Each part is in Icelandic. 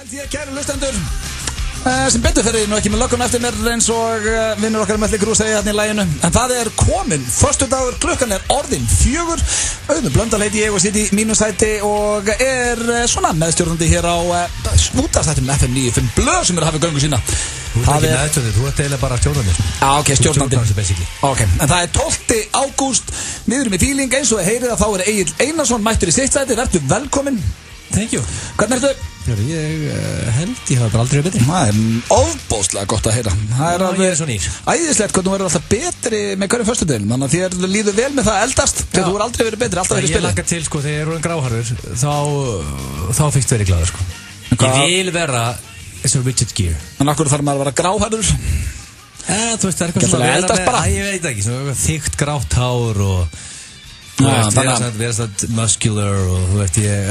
held ég, kæru hlustendur, sem betur fyrir nú ekki með lögguna eftir mér eins og vinnur okkar Mötley Crüe segja hérna í laginu. En það er komin föstudagur, klukkan er orðin 4. Auðun Blöndal heiti ég og sitt í mínu sæti og er svona meðstjórnandi hér á útvarpsþættinum FM 95 Blöð sem er að hafa göngu sína. Þú ert ekki meðstjórnandi, þú ert eiginlega bara stjórnandi. Já, ok, stjórnandi. Ok, en það er 12. ágúst, við erum í fíling eins og þið heyrið að þá er Egill Einarsson mættur í sitt sæti, vertu velkominn. Thank you. Hvernig ertu? Ég held ég hafa bara aldrei verið betri. Það er ofbóðslega gott að heyra. Það er ég er svo nýr. Æðislegt hvernig þú verður alltaf betri með hverju föstudeginum. Þannig að þér líður vel með það að eldast. Þegar þú er aldrei verið betri, alltaf verið spilið. Ég laka til sko, þegar ég er orðinn gráhærður þá finnst verið glaður sko. Ég vil vera eins og Richard Gere. En okkur þarf maður að vera gráhærður? Þú veist, það er eitthvað svona eldast bara. Ég veit ekki, svona þykkt grátt hár og vera svona muscular og þú veit ég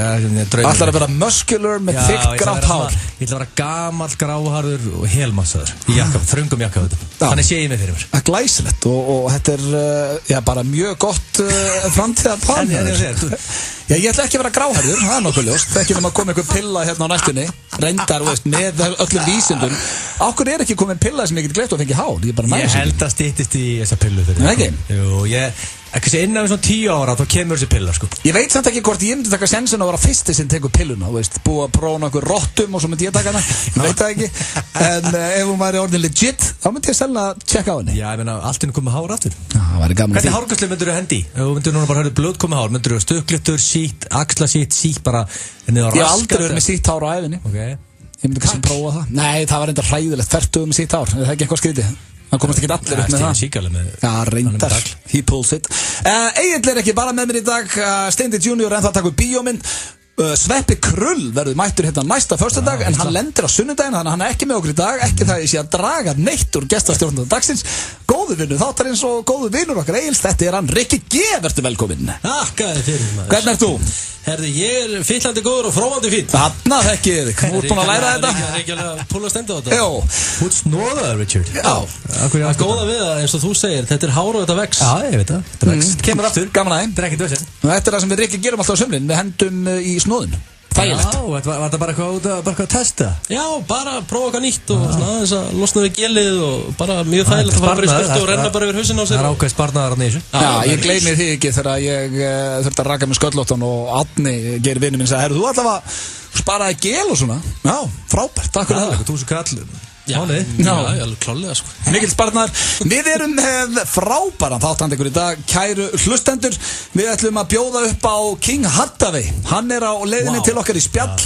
Ætlar að vera muscular með þykkt grátt hár. Ég ætla að vera gamall gráharður og helmassaður í þröngum jakka þannig sé ég mig fyrir mér. Það er glæsilegt og þetta er bara mjög gott framtíðarplan. Ég ætla ekki að vera gráharður, það er nokkuð ljóst. Ekki nema að koma einhver pilla hérna á næstunni reyndar með öllum vísindum. Ákveð er ekki komin pilla sem ég get gleitt og fengi hár. Ég held að styttist í þessa pillu fyrir ekki innan við svona 10 ára þá kemur þessi pilla sko. Ég veit samt ekki hvort ég myndi taka sensin að vera fyrsti sem tekur pilluna, búið að prófa einhver rottum og svo myndi ég taka hana, ég veit það ekki. En ef hún væri orðin legit þá myndi ég selna að tjekka á henni. Já, ég meina, allt henni komið hár aftur. Það væri gaman. Hvernig hárgræslu myndur þú hendi? Ef þú myndur núna bara hörðu blöð komið hár, myndur þú stökklittur, sítt, axlasítt, sítt bara Ég hef aldrei verið með sítt hár á ævinni. Okay. Ég myndi kannski prófa það. Nei, það var reyndar hræðilegt, fertuð með sítt hár, það er ekki eitthvað skrítið. Það komast ekki allir upp með það. Já, reyndar. He pulls it. Egill er ekki bara með mér í dag. Steindi Junior en það takur bíómynd. Sveppi Krull verður mættur hérna næsta föstudag en hann lendir á sunnudaginn þannig að hann er ekki með okkur í dag. Ekki það ég sé að draga neitt úr gestastjórnum dagsins. Góður vinur þáttarins og góður vinur okkar Egills. Þetta er hann Rikki G. Verður velkominn. Takkaði fyrir maður. Hvernig ert þú? Herði, ég er fyllandi góður og fróðandi fín. Þarna þekkið þig. Þú ert búin að læra þetta. Það er ekki alveg að púla stendu á þetta. Jó. Þú ert snóðaður, Richard. Já. Það er góða við það eins og þú segir. Þetta er hár og þetta vex. Já, ég veit það. Þetta vex. Kemur aftur. Gaman aðeins. Þetta er ekkert vesen. Þetta er það sem við Rikki gerum alltaf á sumrin. Við hendum í snóðun. Þægilegt. Já, var það bara eitthvað að testa? Já, bara prófa eitthvað nýtt og svona aðeins að losna við gelið og bara mjög þægilegt að fara bara í skjöldu og renna bara yfir hausinn á sér. Það er ákveð sparnaðar á nýju. Já, ég gleymi því ekki þegar ég þurfti að raka með sköllóttan og Árni gerir vinnu minn og sagði, þú allavega sparaði gel og svona. Já, frábært, takk fyrir það. 1000 kall. Já, alveg klálega sko. Mikil sparnar. Við erum með frábæran þáttandi ykkur í dag, kæru hlustendur. Við ætlum að bjóða upp á King Hathaway. Hann er á leiðinni til okkar í spjall.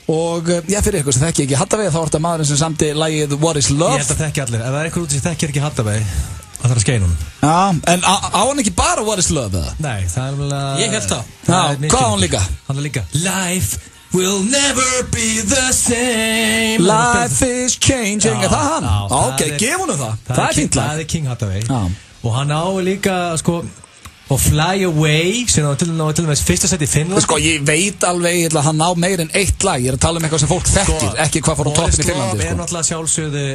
Og fyrir ykkur sem þekki ekki Hathaway þá er þetta maðurinn sem samdi lagið What is Love. Ég held að þekki allir. Ef það er eitthvað út sem þekkir ekki Hathaway það þarf að skeina hún. Já, en á hann ekki bara What is Love eða? Nei, það er vel Ég held það. Já, hvað á hann líka? Hann er líka Life will never be the same. Life is changing. Er það hann? Ok, gef honum það. Það er fínt lag. Það er King Hathaway. Og hann á líka sko og Fly Away sem á til og með fyrsta seti í Finnland. Sko, ég veit alveg að hann á meir en eitt lag. Ég er að tala um eitthvað sem fólk þekkir, ekki hvað fór á toppin í Finnlandi. Það er náttúrulega sjálfsögðu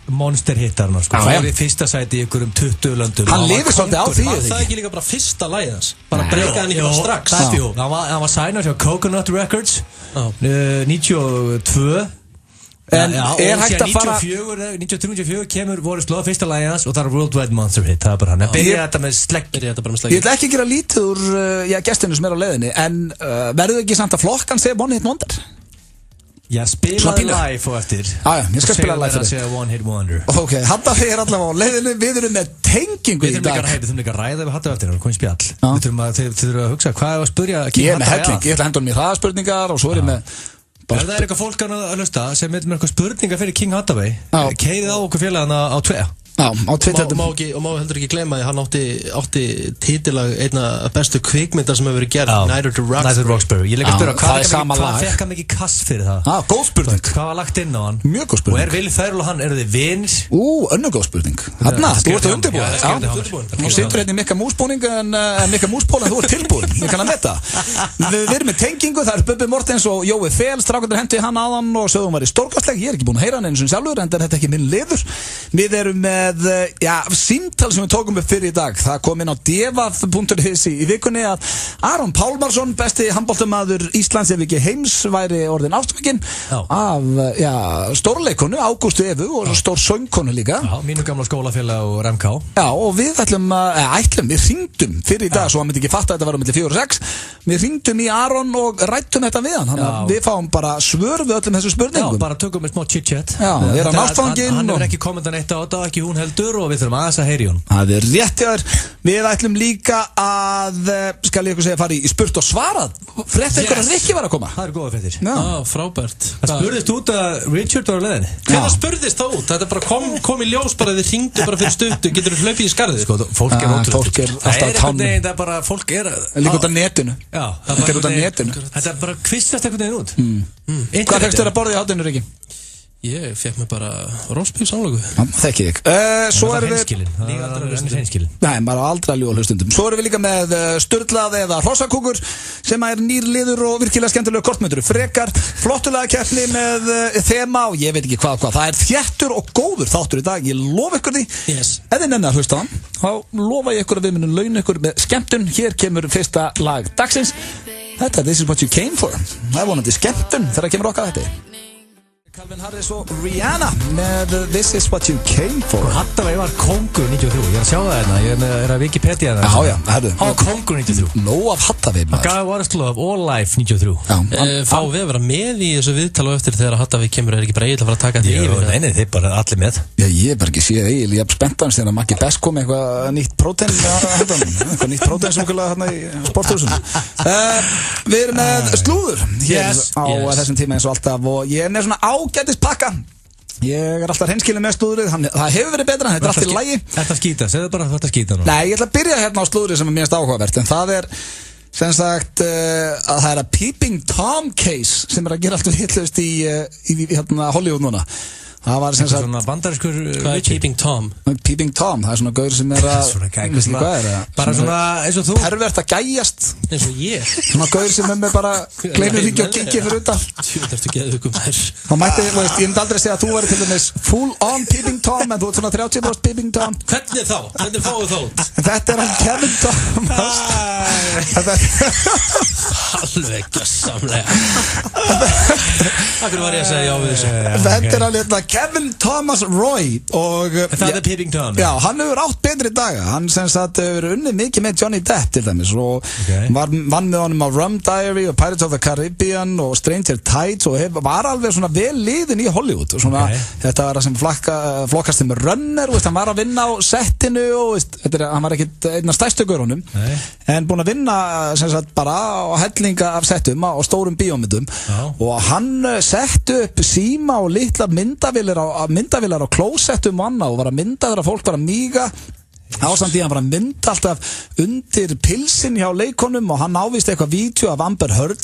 monster hittarna sko. Það er í fyrsta sæti í ykkurum 20 löndum. Hann lifir svolítið á því. Var það ekki líka bara fyrsta lagið hans? Bara breykaði hann ekki bara strax. Hann var signað hjá Coconut Records 92. En er hægt að fara 93-94 kemur What is Love fyrsta lagið hans og það er Worldwide Monster Hit. Það er bara hann. Byrja þetta með slegg. Ég ætla ekki að gera lítið úr gestinu sem er á leiðinni en verður ekki samt að flokkan segja One Hit Wonder? Já, spila live og eftir. Ég skal spila live fyrir þig. One Hit Wonder. Ok, Hathaway er allavega á leiðinni. Við erum með tengingu í dag. Við þurfum líka að ræða við Hathaway eftir. Það er komið spjall. Þið þurfum að hugsa hvað er að spyrja Ég er með helling. Ég ætla að henda honum í hraðaspurningar og svo er ég með Ef það er eitthvað fólk að hlusta sem er með eitthvað spurningar fyrir King Hathaway keirið á okkur félagana á Twitter. Já, á Twitter. Og má heldur ekki gleyma að hann átti titilag einna bestu kvikmyndar sem hefur verið gerð, Night at the Roxbury. Ég líka að spyrja, hvað fekk hann mikið kass fyrir það? Góð spurning. Hvað var lagt inn á hann? Mjög góð spurning. Og er Will Ferrell og hann, eru þið vinir? Önnur góð spurning. Þarna, þú ert að undirbúa. Þú situr hérna í Mikka Músbúning en Mikka Músból en þú ert tilbúin. Ég kann að metta. Við erum með tengingu, það er Bubbi Mortens og Jói Fel, strákarnir hentu í hann áðan og sögðum var í stórkostleg. Ég er ekki búin að heyra hann einu sinni sjálfur, en þetta er ekki minn liður. Við erum með með símtal sem við tókum upp fyrir í dag. Það kom inn á devaf.is í vikunni að Aron Pálmarsson, besti handboltamaður Íslands ef ekki heims, væri orðin ástfanginn af stórleikonu Ágústu Evu og stór söngkonu líka. Já, mínu gamla skólafélag og RMK. Já, og við við hringdum fyrir í dag, svo hann myndi ekki fatta að þetta var á milli 4 og 6. Við hringdum í Aron og rættum þetta við hann. Þannig að við fáum bara svör við öllum þessu spurningum. Já, bara tökum við smá chit-chat. Já, er hann ástfanginn. Hann hefur ekki kommentan eitt á þetta, ekki hún heldur, og við þurfum aðeins að heyri hún. Það er rétt hjá þér. Við ætlum líka að, skal ég ykkur segja, fara í spurt og svarað. Frétt einhver að Rikki var að koma. Það er góða fréttir. Frábært. Það spurðist út að Richard var á leiðinni. Hvernig spurðist það út? Þetta bara kom í ljós bara þið hringdu bara fyrir stuttu. Getur þú hlaupið í skarðið? Sko, fólk er ótrúlega. Það er einhvern veginn, það er bara, fólk er líka út af netinu. Já, það er út af netinu. Þetta er bara kvistast einhvern veginn út. Hvað fegstu þér að borða í hátinu, Rikki? Ég fekk mér bara roastbeef samloku. Þekki þig. Svo erum við hreinskilin. Nei, maður á aldrei að ljúga hlustundum. Svo erum við líka með Sturlað eða Hrossakúkur sem er nýr liður og virkilega skemmtilega kortmyndur. Frekar flottulega keppni með þema og ég veit ekki hvað. Það er þéttur og góður þáttur í dag. Ég lofa ykkur því. Yes. Ef þið nenni að hlusta hann, þá lofa ég ykkur að við munum launa ykkur með skemmtun. Hér kemur fyrsta lag dagsins. Þetta er This Is What You Came For. Það er vonandi skemmtun þegar kemur okkar þetta. Calvin Harris og Rihanna með This Is What You Came For. Hattaway var kongur 93. Ég er að sjá það hérna. Ég er að Wikipedia það. Já, herru. Hann var kongur 93. Nóg af Hattaway maður. God What Is Love, All Life 93. Fá við að vera með í þessu viðtala og eftir þegar Hattaway kemur er ekki bara eiginlega að fara að taka þetta yfir. Nei, þeir bara allir með. Já, ég er bara ekki séð eiginlega. Ég er spenntans þegar Maggi Best kom eitthvað nýtt prótein eitthvað nýtt prótein sem okkurlega hérna í sporthúsinu. Við erum með slúður hér á þessum tíma eins og alltaf og ég er með svona ágætis pakka. Ég er alltaf hreinskilinn með slúðrið. Það hefur verið betra, þetta er allt í lagi. Þetta skýta, segðu bara þetta skýta nú. Nei, ég ætla að byrja hérna á slúðrið sem er mjög áhugavert. En það er sem sagt að það er að Peeping Tom case sem er að gera allt vitlaust í hérna Hollywood núna. Það var sem sagt svona bandarískur. Hvað er Peeping Tom? Peeping Tom, það er svona gaur sem er að veist ekki hvað er bara svona eins og þú pervert að gæjast eins og ég svona gaur sem er með bara gleymir hringi og kingi fyrir utan Þetta ertu geðveikur maður. þá mætti, ég myndi aldrei segja að þú væri til dæmis full on Peeping Tom en þú ert svona 30% Peeping Tom. Hvernig þá? Hvernig fáið þá út? Þetta er hann Kevin Thomas. Alveg gjössamlega. Akkur var ég að segja já við þessu. Þetta er hann Kevin Thomas Roy og það er Peeping Tom. Já, hann hefur átt betri daga. Hann sem sagt hefur unnið mikið með Johnny Depp til dæmis og vann með honum á Rum Diary og Pirates of the Caribbean og Stranger Tides og var alveg svona vel liðin í Hollywood og svona þetta var það sem flokkast með Runner og hann var að vinna á settinu og hann var ekkit einn af stærstu gaurunum en búinn að vinna sem sagt bara á hellinga af settum á stórum bíómyndum og hann setti upp síma og litla myndavélar á klósettum og annað og var að mynda þegar fólk var að míga ásamt í hann var að mynda alltaf undir pilsin hjá leikonum og hann ávist eitthvað vídeo af Amber Heard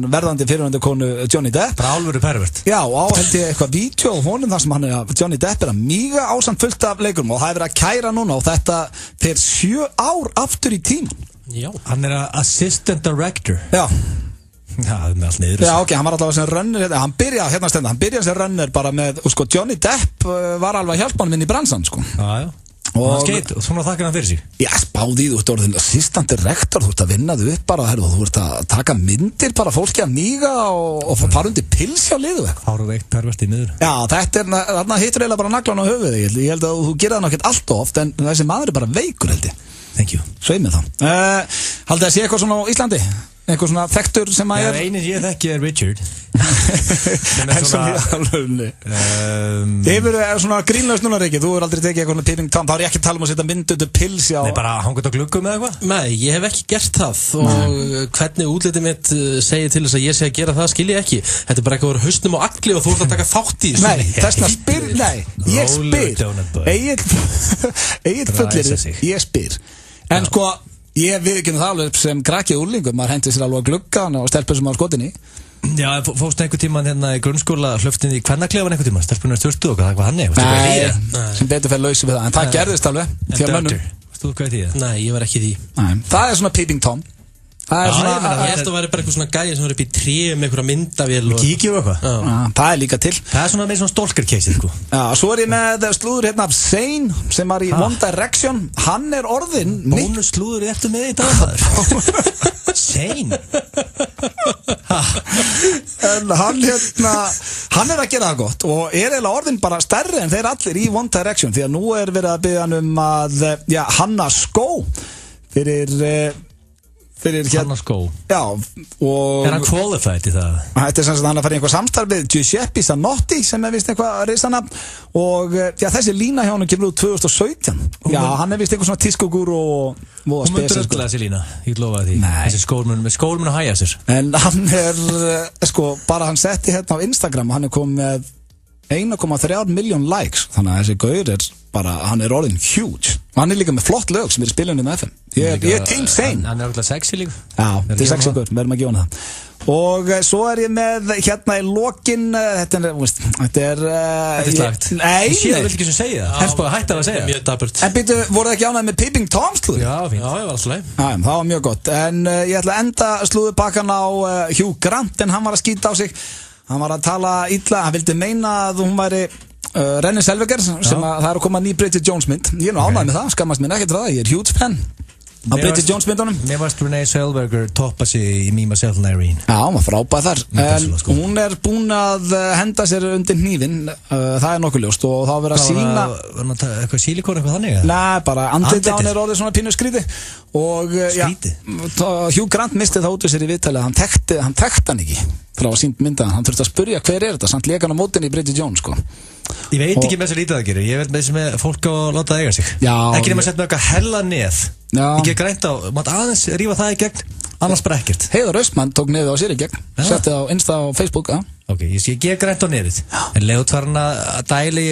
verðandi fyrirhandi konu Johnny Depp bara álveru pervert já og held ég eitthvað vídeo af honum þar sem Johnny Depp er að míga ásamt fullt af leikunum og það er verið að kæra núna og þetta fer 7 ár aftur í tíman já hann er assistant director já Já, með allt niður. Já, ok, hann var alltaf sem runner, hann byrjaði sem runner bara með, sko, Johnny Depp var alveg að hjálpa hann inn í bransan, sko. Já. Og hann skeitt, og svona þakkar hann fyrir sig. Já, spáði þú ert orðin assistant director, þú ert að vinna þau upp bara, þú ert að taka myndir bara fólki að míga og fara undir pils hjá liðu eitthvað. Hárur veikt pervert í niður. Já, þarna hittur eiginlega bara naglan á höfuðið, ég held að þú gerir það náttúrulega allt oft, en þessi maður er bara veikur, held ég. Thank you. Sveið með það. Haldið að sé eitthvað svona á Íslandi? Eitthvað svona þekktur sem að einin ég þekki er Richard en svona Hefur svona grínlaust núna Rikki þú er aldrei tekið eitthvað Peeping Tom þá er ég ekki að tala um að setja mynd undir pils Nei, bara hangut á gluggum eða eitthvað Nei, ég hef ekki gert það og hvernig útlitið mitt segir til þess að ég sé að gera það skil ég ekki Þetta er bara eitthvað hausnum á agli og þú ert að taka þátt í Nei, þessna spyr, ég spyr Egil fullir ég spyr en sko Ég viðkynna það alveg sem krakki úrlingum maður hendi sér alveg að gluggan og stelpur sem á skotinni Já, fórstu einhver tíman hérna í grunnskóla hlöftin í kvennaklefan einhver tíman stelpunar stjórstu og hvað hann er Nei, sem betur fyrir lausi við það en það gerðist alveg En Dördur, þú hvað er því? Nei, ég var ekki því Það er svona Peeping Tom Það svona ég held að væri bara eitthvað svona gæja sem var upp í tré með einhverja myndavél og kíkju og eitthvað. Það líka til. Það svona með svona stalker-case, sko. Já, svo ég með slúður hérna af Zayn sem var í One Direction. Hann orðinn Bónusslúður ertu með í dag, Zayn. En hann að gera það gott og eiginlega orðinn bara stærri en þeir allir í One Direction því að nú verið að biðja hann að hanna skó fyrir Hanna skó. Já, og hann qualified í það? Þetta sem sagt hann að fara í einhver samstarf við Giuseppe Zanotti sem vist eitthvað risanafn og þessi lína hjá hann kemur út 2017. Hann vist eitthvað svona tískugúr og hún myndur öll þessi lína, ég lofa því. Þessi skólmun að hæja sér. En hann sko, bara hann setti hérna á Instagram og hann komið með 1,3 miljón likes, þannig að þessi gaur bara, hann orðinn huge og hann líka með flott lög sem í spilunni með FM. Ég Team Zayn. Hann alltaf sexy líka. Já, þetta sexy gaur, verðum að gefa það. Og svo ég með hérna í lokin, þetta slagt. Nei, ég vil ekki sem segja það. Helst bara hætti að segja. Mjög dapurt. En býttu, voruð ekki ánægð með Peeping Tom slúður? Já, fínt. Já, ég var alltaf. Það var mjög gott. En ég ætla að enda slúðupakkan á Hugh Grant en hann var að skýta á sig. Hann var að tala illa, hann vildi meina að hún væri Renée Zellweger sem að það að koma ný Bridget Jones mynd. Ég ánægð með það, skammast mér ekkert frá það, ég huge fan á Bridget Jones myndunum. Mér varst Renée Zellweger toppa sig í Me, Myself and Irene. Já, hún var frábæð þar. En hún búin að henda sér undir hnífinn, það nokkuð ljóst og þá verið að sína. Var það eitthvað sílikón eitthvað þannig? Nei, bara andlitið á hann orðið svona pínu skríti. Og Hugh Grant misti það út við sér í viðtalið, hann þekkti hann ekki frá að sínt mynda, hann þurfti að spyrja hver þetta, samt leika hann á mótinni í Bridget Jones, sko. Ég veit ekki með þess að lítið það gerir, ég veit með þess að fólk á að láta það eiga sig. Ekki nema að setja með eitthvað hella neð. Ég get grænt á, mátt aðeins rífa það í gegn, annars bara ekkert. Heiðar Austmann tók neðið á sér í gegn, setti á Insta og Facebook, Ok, ég get grænt á neðið. En leiðut var hann að dæli,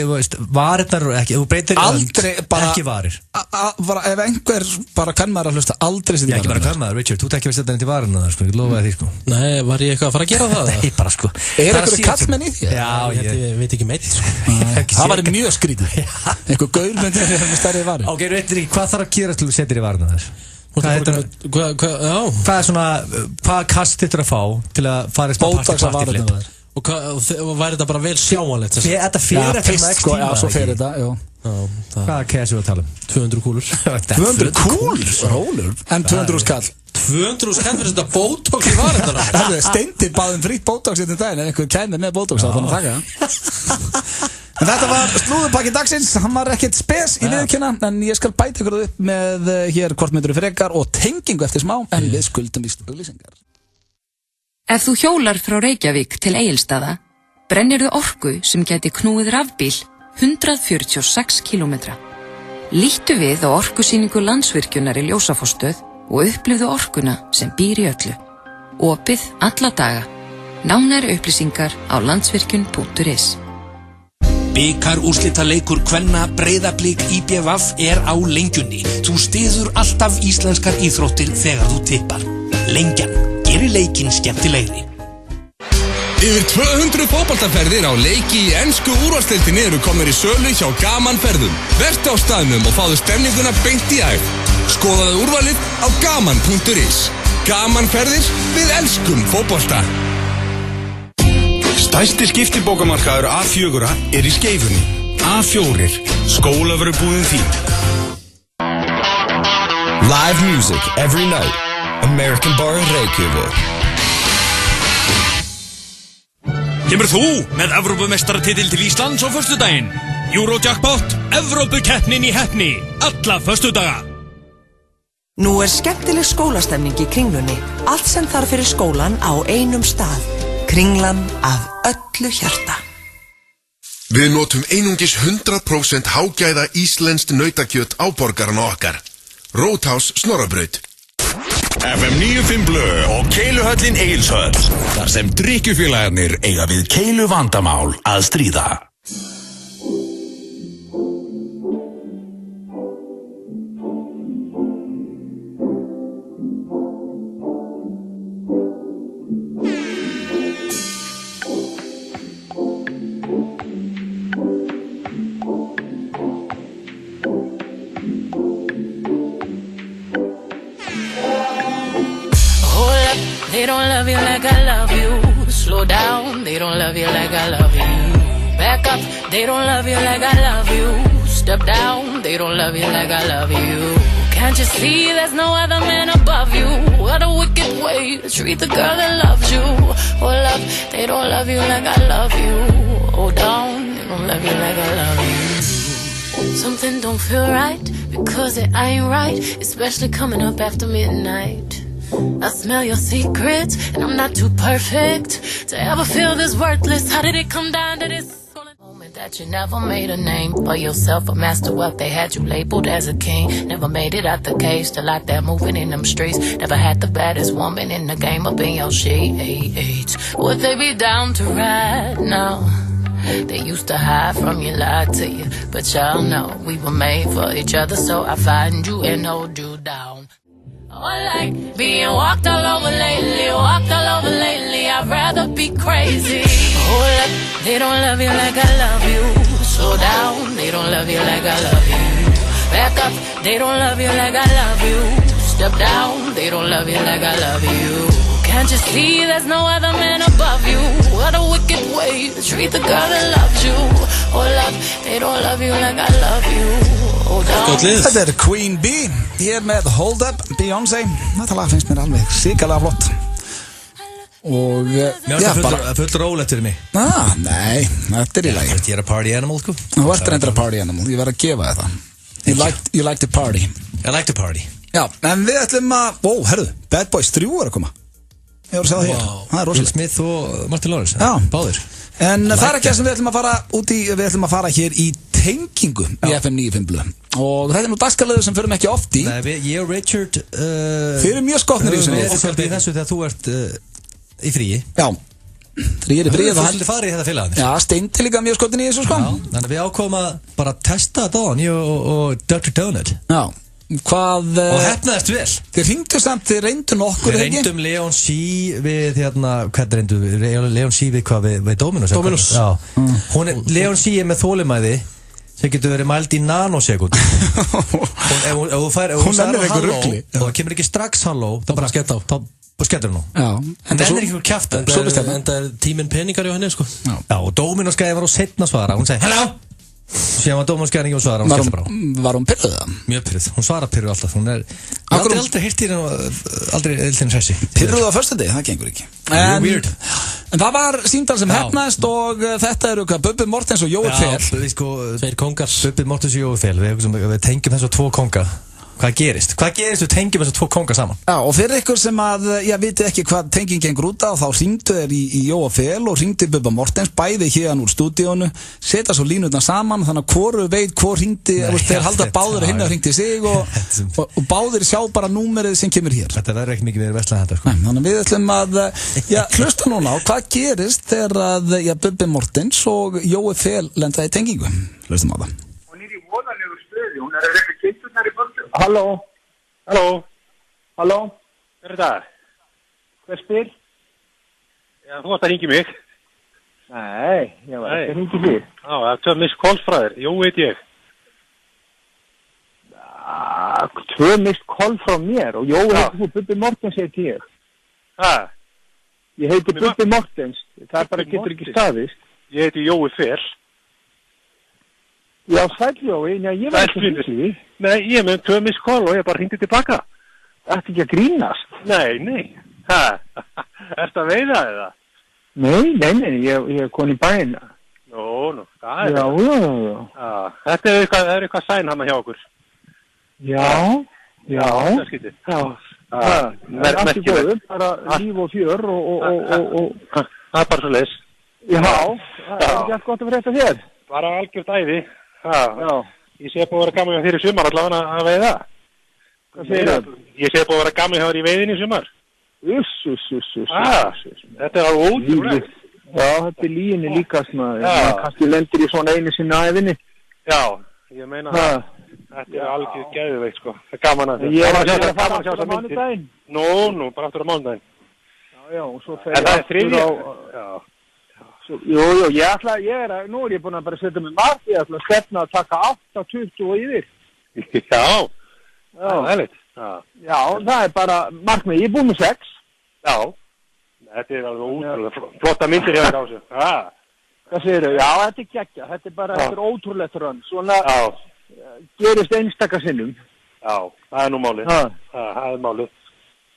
varirnar ekki, þú breytir ekki varir. Ef einhver bara kann maður að hlusta, aldrei setja í varirnar. Ekki bara kann maður, Richard, þú tekki að setja hann til varirnar, sko, ég lofaði því, sko. Nei, var ég eitthvað að fara að gera það? Nei, bara, sko. Einhverju kallmenn í því? Já, ég veit ekki meitt, sko. Það var mjög skrítið. Einhver gaur með stærri varir. Ok, veitir ekki, hvað þarf að gera til þú setir í varirnar? Hvað er svona, hvað kast þetta að fá til að fara í party? Og væri þetta bara vel sjáanlegt? Þetta fyrir eftir með ekki tíma. Já, svo fyrir þetta, já. Hvað kæsum við að tala um? 200 kúlur. 200 kúlur? Rólur? En 200 skall? 200 skall fyrir þetta botox í varirnar? Steindi baðum frýtt botox í þetta daginn en einhver kæmið með botox á þannig að taka það. En þetta var slúðupakki dagsins, hann var ekkert spes í viðkjöna en ég skal bæta ykkur upp með hér kortmyndur frekar og tengingu eftir smá en við skuldum víst auglýsingar. Ef þú hjólar frá Reykjavík til Egilsstaða, brennirðu orku sem gæti knúið rafbíl 146 km. Líttu við á orkusýningu Landsvirkjunar í Ljósafossstöð og upplifðu orkuna sem býr í öllu. Opið alla daga. Nánari upplýsingar á landsvirkjun.is. Bikarúrslitaleikur kvenna Breiðablik IBVF á Lengjunni. Þú styður alltaf íslenskar íþróttir þegar þú tippar. Lengjan gerir leikinn skemmtilegri. Yfir 200 fótboltaferðir á leiki í ensku úrvalsdeildinni eru komnir í sölu hjá Gaman Ferðum. Vertu á staðnum og fáðu stemninguna beint í æð. Skoðaðu úrvalið á gaman.is. Gaman Ferðir, við elskum fótbolta. Stærsti skiptibókamarkaður A4 í Skeifunni. A4, skólavörubúðin þín. Live music every night. American Bar in Reykjavík. Kemur þú með Evrópumeistaratitil til Íslands á föstudaginn? Eurojackpot, Evrópukeppnin í heppni, alla föstudaga. Nú skemmtileg skólastemning í Kringlunni. Allt sem þarf fyrir skólan á einum stað. Kringlan af öllu hjarta. Við notum einungis 100% hágæða íslenskt nautakjöt á borgarana okkar. Róthás Snorrabraut. FM 95 Blö og Keiluhöllin Egilshöll. Þar sem drykkjufélagarnir eiga við keilu vandamál að stríða. love you like I love you. Slow down, they don't love you like I love you. Back up, they don't love you like I love you. Step down, they don't love you like I love you. Can't you see there's no other man above you? What a wicked way to treat the girl that loves you. Oh love, they don't love you like I love you. Oh down, they don't love you like I love you. Something don't feel right, because it ain't right, especially coming up after midnight. I smell your secrets, and I'm not too perfect to ever feel this worthless. How did it come down to this moment that you never made a name for yourself, a master wealth? They had you labeled as a king, never made it out the cage, still out there moving in them streets. Never had the baddest woman in the game up in your shades. Would they be down to ride now? They used to hide from you, lied to you, but y'all know we were made for each other, so I find you and hold you down. Oh, I like being walked all over lately, I'd rather be crazy. Hold up, they don't love you like I love you. Slow down, they don't love you like I love you. Back up, they don't love you like I love you. Step down, they don't love you like I love you. Can't you see there's no other man above you? What a wicked way to treat the girl that loves you. Oh love, they don't love you like I love you. Þetta Queen Bee hér með Hold Up, Beyoncé. Þetta lag finnst mér alveg sikalega flott. Og já, bara fullt rólegt fyrir mig. Nei, þetta í lagi. Ég party animal, sko. Þú ert reyndar að party animal, ég verð að gefa þetta. You like to party. I like to party. Já, en við ætlum að, herru, Bad Boys 3 er að koma. Ég voru að segja það hér. Það er rosalega. Will Smith og Martin Lawrence. Já, báðir. En það er ekki það sem við ætlum að fara út í, við ætlum að fara hér í tengingu í FM 95 Blöð. Og þetta er nú dagskalöðu sem förum ekki oft í. Nei, ég og Richard Þið eru mjög skotnir í þessu. Við þessu þegar þú ert í fríi. Já, þegar ég er í fríi. Þú svolítið farið í þetta félagarnir. Já, Steindi líka mjög skotin í þessu, sko. Já, þannig að við ákváðum að bara testa þetta á hann, ég og Dr. Donut. Já. Hvað og hefnaðist vel. Þið hringdu samt, þið reyndu nokkur. Við reyndum Leon C við hvað reyndum við? Leon C við hvað við Dominus. Já. Leon C er með þolinmæði sem getur verið mæld í nanosekúndur. Ef þú sagði halló og það kemur ekki strax halló, það bara skett á. Þá skettur hún nú. Já. En það er ekki kjafta. En það er tíminn peningar hjá henni, sko. Já, og Dominus gæði var á seinna svara. Hún segi halló. Síðan var Dómar skæring og svara, hún skellti bara á. Var hún pyrruð það? Mjög pyrruð, hún svara pyrruð alltaf. Hún er aldrei hirt í henni, aldrei eldin hressi. Pyrruð á föstudegi, það gengur ekki. Weird. En það var símtal sem hefnaðist og þetta eru Bubbi Mortens og Jói Fel. Já, sko, tveir kongar. Bubbi Mortens og Jói Fel, við tengjum þessu tvo konga. Hvað gerist? Hvað gerist við tengjum þessu tvo konga saman? Já, og fyrir ykkur sem að, viti ekki hvað tenging gengur út á, þá hringdu þeir í Jóa Fel og hringdu Bubba Mortens, bæði hérna úr stúdíónu, setja svo línutna saman, þannig að hvoru veit hvor hringdi, þeir halda báður að hinna hringdi sig og báður sjá bara númerið sem kemur hér. Þetta verður ekki mikið verið verslega þetta, sko. Þannig að við ætlum að, hlusta núna á hvað gerist þegar að, Bubbi Mortens og Jói Fel lenda í tengingu. Hlustum á það. Hún er að reyna kynnturnar í burtu. Halló? Hver er það? Hver spyr? Já, þú varst að hringja mig. Nei, ég var ekki að hringja þig. Já, það er 2 mist calls frá þér. Jú, veit ég. 2 mist call frá mér og Jó, heitir þú Bubbi Mortens heiti ég. Hæ? Ég heiti Bubbi Mortens. Það er bara getur ekki staðist. Ég heiti Jói Fel. Já, Sælljói, ég var ekki að hringja. Nei, ég með 2 mist call og ég bara hringdi tilbaka. Ætti ekki að grínast? Nei. Hæ? Ertu að veiða eða? Nei, ég er komin í bæinn. Nú, það er það. Já. Þetta er eitthvað sæn hana hjá okkur. Já. Það er skytið. Já. Það er allt í góðu, bara líf og fjör og... Það er bara svo leis. Já, það er ekki allt gott að frétta þér. Bara algjört æði. Já. Ég sé búið að vera gaman hjá þér í sumar allavega að veiða. Hvað segir það? Ég sé búið að vera gaman hjá þér í veiðin í sumar. Þetta er alveg ótrúlegt. Já, þetta er líginni líka svona. Kannski lendir í svona einu sinna æfinni. Já, ég meina það. Þetta er algjör geðveikt, sko. Það er gaman að þetta. Ég var að fara aftur á mánudaginn. Nú, bara aftur á mánudaginn. Já, og svo fer ég aftur á... Jú, nú er ég búin að bara setja mig marg, ég ætla að stefna að taka 8-20 og yfir. Já, það er leitt. Já, það er bara markmið, ég er búin með 6. Já, Þetta alveg ótrúlega flotta myndir hjá þér á þessu. Hvað segirðu? Já, þetta geggjað. Þetta er ótrúlegt rönn. Svona gerist einstaka sinnum. Já, það nú málið. Það málið.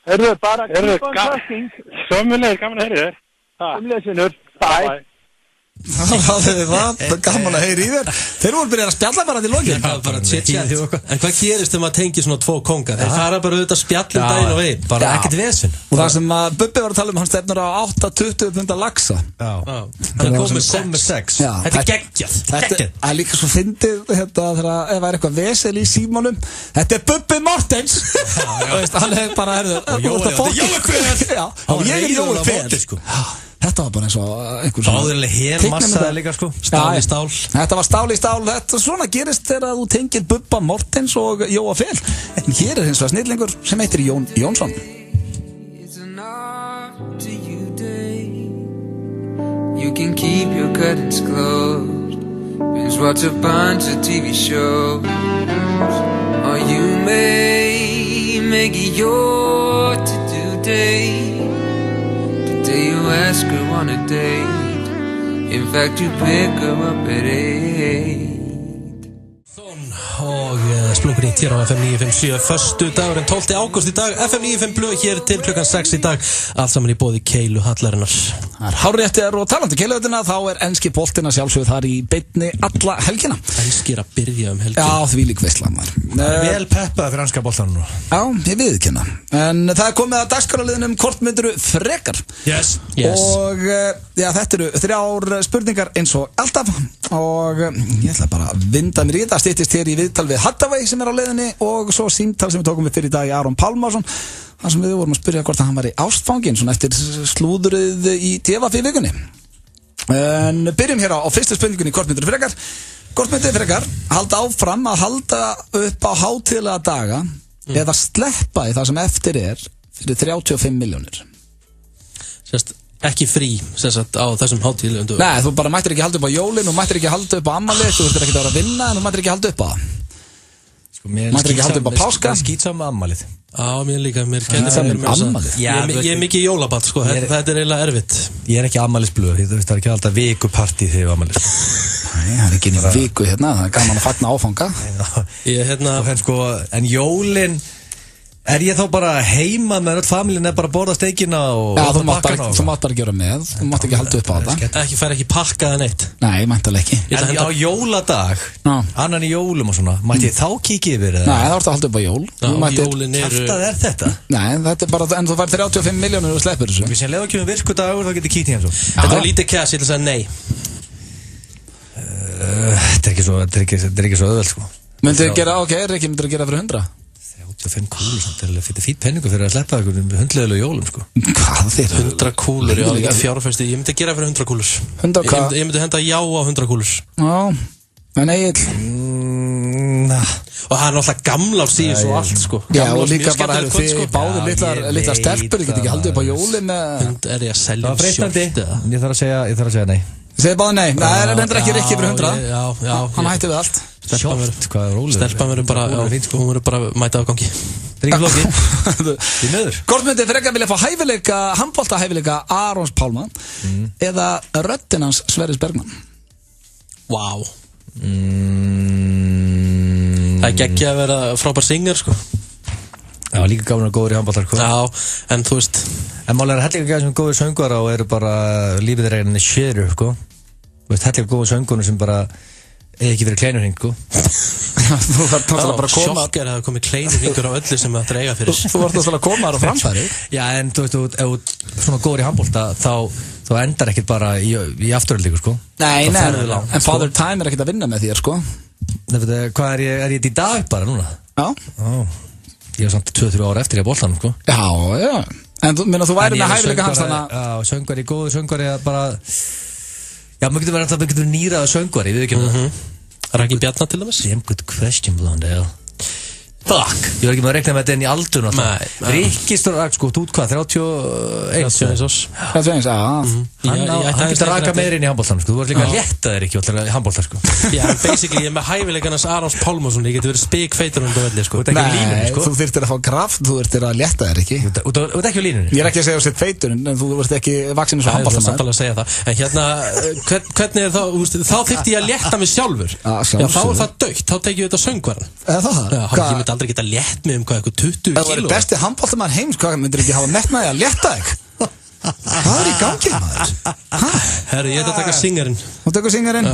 Hörðu, bara keep on trusting. Sömulegir, gaman að heyri þér. Sömulegir sinnur. Bye. Það er gaman að heyri í þér. Þeir voru byrjað að spjalla bara til lokin. Bara chit-chat. En hvað gerist þegar maður tengir svona 2 konga? Þeir fara bara auðvitað spjallum daginn og einn. Bara ekkert vesen. Og það sem að Bubbi var að tala hann stefnur á 8-20 punda laxa. Það kom með 6. Þetta er geggjað. Þetta er líka svo fyndið þegar ef það er eitthvað vesel í símanum. Þetta er Bubbi Mortens. Hann hefur bara Þetta var bara eins og einhver svona Báðurlega hermassaði líka sko Stál í stál Þetta var stál í stál Þetta svona gerist þegar þú tengir Bubba Mortens og Jóa Fel En hér hins vegar snillingur sem heitir Jón Jónsson You can keep your curtains closed Binge watch a bunch of TV shows Or you may make it your to-do day You ask her on a date In fact you pick her up at 8 Og splunkunýtt hér á FM 957 Föstu dagurinn 12. ágúst í dag FM 95 blöð hér til klukkan 6 í dag Allt saman í boði Keilu Hallarinnar Það er hárréttir og talandi Keiluhöllina Þá er enski boltinn að sjálfsögðu þar í beinni alla helgina Enskir að byrja helgina Já, því lík veistla Vel peppaði fyrir enska boltanum nú Já, ég viðurkenna En það er komið að dagskráraliðnum Hvort myndirðu frekar Yes Og já, þetta eru 3 spurningar eins og alltaf Og ég ætla bara að vinda mér í þetta Styttist hér í viðtal við Hathaway sem er á leiðinni Og svo símtal sem við tókum við fyrir í dag í Aron Pálmarsson þar sem við vorum að spyrja hvort að hann var í ástfangin svona eftir slúðrið í TVF í vikunni En byrjum hér á fyrstu spurningunni Hvort myndirðu frekar Hvort myndirðu frekar halda áfram að halda upp á hátíðlega daga Eða sleppa í það sem eftir er fyrir 35 milljónir Sérst ekki frí sagt, á þessum hátíðlegum Nei, þú bara mættir ekki halda upp á jólin Þú mættir ekki halda upp á ammalið Þú þurftir ekki að vera að vinna En þú mættir ekki halda upp á það Mættir ekki halda upp á páska Skýtsam ammalið Já, mér líka Ég er mikið jólabatt sko. Þetta er eiginlega erfitt Ég er ekki ammalisblöð Það er ekki alltaf vikupartí þegar ammalis Nei, það er ekki einu viku hérna Það er gaman að fagna áfanga En jólin Er ég þá bara heima með öll familjen bara að borða steikina og Já, þú mátt bara gera með Þú mátt ekki halda upp á þetta Fær ekki pakkaða neitt Nei, mæntalega ekki En á jóladag, annan í jólum og svona Mætti þá kíkja yfir Nei, þá ertu að halda upp á jól Kjartað er þetta? Nei, þetta er bara, en þú fær 35 milljónir og sleppur þessu Hvis ég lefa ekki um virkudagur þá getur kíkt hérna Þetta er lítið cash, ég ætla að segja nei Þetta er ekki svo öðvöld sko Myndir gera, ok, Rikki, myndir að gera fyrir 100? 35 kúlur, þetta er fýtt penningu fyrir að sleppa ykkur hundleðilega jólum sko Hvað þér? 100 kúlur, já, fjárfæsti Ég myndi gera fyrir 100 kúlur 100 hvað? Ég myndi henda já á 100 kúlur Já, en Egill Og það er náttúrulega gamlárs í þessu allt sko Já, og líka bara þið báðir litlar stelpur Ég get ekki haldið upp á jólin Er ég að selja um sjálft? Ég þarf að segja nei Þið báðir nei, það er reyndar ekki Rikki fyrir 100 Já, hann hætti við allt Sjálft, hvað er rólega? Stelpan verður bara, hún verður bara mæta á gangi Það er ekki flókið Því nöður Hvort myndið frekar vilja fá hæfileika handboltahæfileika Arons Pálma Eða röddinn hans Sverris Bergmann Vá Það er geggja að vera frábær singer sko Já, líka gáðurinn og góður í handboltar sko Já, en þú veist En málega er hellinga gæði sem góður söngvar og eru bara lífið þeirra einnig sérur sko Þú veist, hellinga góður söngvarnir sem bara eða ekki verið kleinurhing sko Þú þarf náttúrulega bara að koma Sjokk er að það komi kleinurhingur á öllu sem það dreiga fyrir Þú vart náttúrulega að koma þar á framfæri Já, en þú veist, ef þú svona góður í handbolta þá endar ekkert bara í afturöldingu sko Nei, en Father Time er ekkert að vinna með þér sko Hvað er ég í dag bara núna? Já Ég var samt 2-3 ára eftir ég að boltanum sko Já En þú væri með hæfileika hans þannig Já, söngvari, góður söngvari bara Já, maður getur nýraða söngvari, við ekki Raggi Bjarnar til dæmis Same good question, Blondell Fuck. Ég var ekki með að rekna með þetta inn í aldur náttúrulega. Rikki Stórak, sko, þú út hvað, 31 árs? 31, já. Hann getur raka meir inn í handboltan, sko. Þú var líka að létta þér ekki alltaf í handboltan, sko. Já, basically, ég er með hæfileikarnas Arons Pálmarsson, ég getur verið spikfeitur undir velli, sko. Nei, þú þurftir að fá kraft, þú þurftir að létta þér ekki. Þú ert ekki á línunni. Ég er ekki að segja að þú ert feitur, en þú ert ekki vaksin eins og handboltamaður. Aldrei geta létt mig hvað eitthvað 20 kíló. Það var besti handboltamaður heims, hvað myndir ekki hafa metnaði að létta þig? Hvað er í gangi, maður? Herru, ég ætla að taka singarinn. Þú tekur singarinn?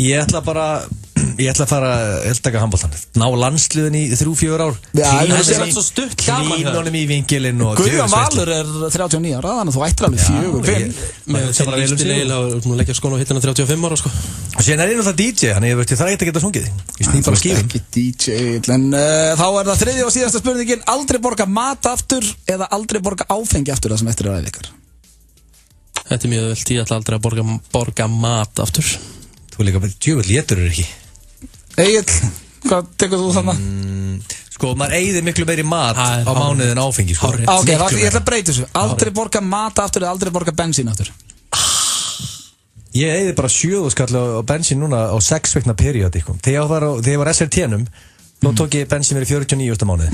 Ég ætla að fara að taka handboltan. Ná landsliðin í 3-4 ár. Það er svo stutt gaman. Klínunum í vinkilinn og Guðjón Valur er 39 ára, þannig að þú ættir alveg 4-5. Með til lífstil og leggja skóna á hittuna 35 ára, sko. Og síðan er það DJ, þannig ég þarf ekki að geta sungið. Ég snýð bara skýrum. Ekki DJ, en þá er það þriðja og síðasta spurningin. Aldrei borga mat aftur eða aldrei borga áfengi aftur það sem eftir er aðeins ykkar? Þetta er mjög vel, ég ætla aldrei að borga mat aftur. Þú líka með djöfull léttur ekki. Egill, hvað tekur þú þannig? Sko, maður eyðir miklu meiri mat á mánuðin áfengi, sko. Ok, ég ætla að breyta þessu. Aldrei borga mat aftur eða aldrei borga bensín aftur? Ég eyði bara 7 skall á bensín núna á 6 vikna periodi, sko. Þegar ég var SRT-num, þá tók ég bensín verið 49 á mánuði.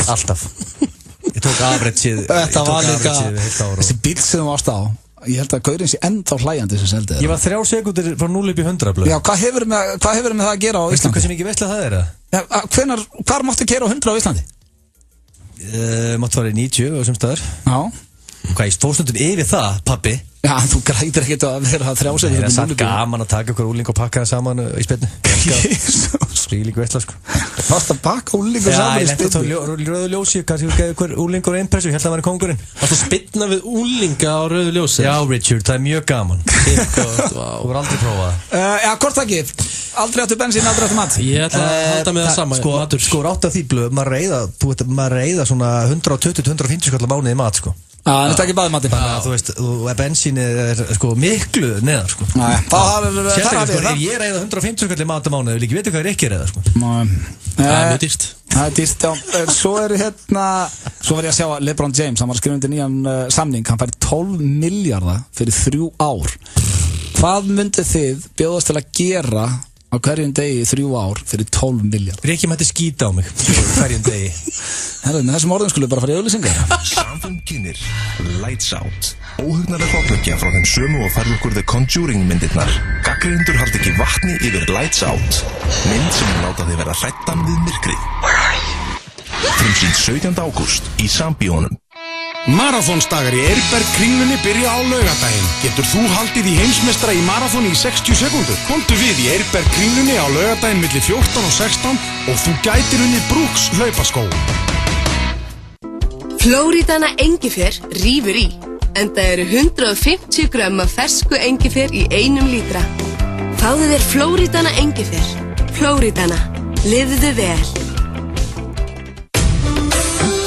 Alltaf. Ég tók afrætsið. Þetta var líka, þessi bíl sem þú varst á. Ég held að gaurinn sé ennþá hlæjandi sem seldi það. Ég var 3 sekúndur frá 0 upp í 100 blöð. Já, hvað hefur með það að gera á Íslandi? Veistu hvað sem ekki veistlega það er það? Hvar máttu keyra á 100 á Íslandi? Máttu fara í 90 á sem staðar. Já. Hvað, ég stóð stundum yfir það, pabbi? Já, þú grætir ekkert að vera 3 sekúndur. Það er satt gaman að taka ykkur úling og pakka það saman í spilnu. Jésús. Rílík veistla, sko. Fast að pakka úlingur saman í spilnu. Já, ég lenti á rauðu ljósi, kannski þú geði ykkur úlingur einpressu, ég held að það var kóngurinn. Það spilna við úlinga á rauðu ljósi. Já, Richard, það er mjög gaman. Þú voru aldrei prófað. Já, hvort ekki? Aldrei áttu bensín, aldrei áttu mat. Ég ætla að halda með það sama. Sko, rátt af því blöð, maður eyða svona 120-150 skall á mánuði í mat, sko. En þetta ekki bæði mati. Þú veist, bensínið er sko miklu neðar, sko. Sérstaklega, sko, ef ég reyða 150 skall í mat á mánuði, vil ekki vita hvað er ekki reyða, sko. Það er mjög dýrt. Það er dýrt, já. Svo var ég að sjá að LeBron James, hann var að skrifa undir nýjan samning, hann fær 12 milljarða fyrir 3 ár. Hvað myndið þið bjóðast til að gera á hverjum degi í 3 ár fyrir 12 milljarð? Rikki mætti skýta á mig hverjum degi. Herðu, með þessum orðum skulum við bara fara í auglýsingar. Samfum kynir Lights Out. Óhugnaleg hrollvekja frá þeim sömu og færðu okkur The Conjuring myndirnar. Gagnrýnendur halda ekki vatni yfir Lights Out. Mynd sem er láta þið vera hrættan við myrkrið. Frumsýnd 17. ágúst í Sambíónum. Maraþonsdagar í Eirberg Kringlunni byrja á laugardaginn. Getur þú haldið í heimsmeistara í maraþoni í 60 sekúndur? Komdu við í Eirberg Kringlunni á laugardaginn milli 14 og 16 og þú gætir unnið Brooks hlaupaskó. Flórídana engifer rífur í, enda eru 150 grömm af fersku engifer í 1 lítra. Fáðu þér Flórídana engifer. Flórídana, lifðu vel.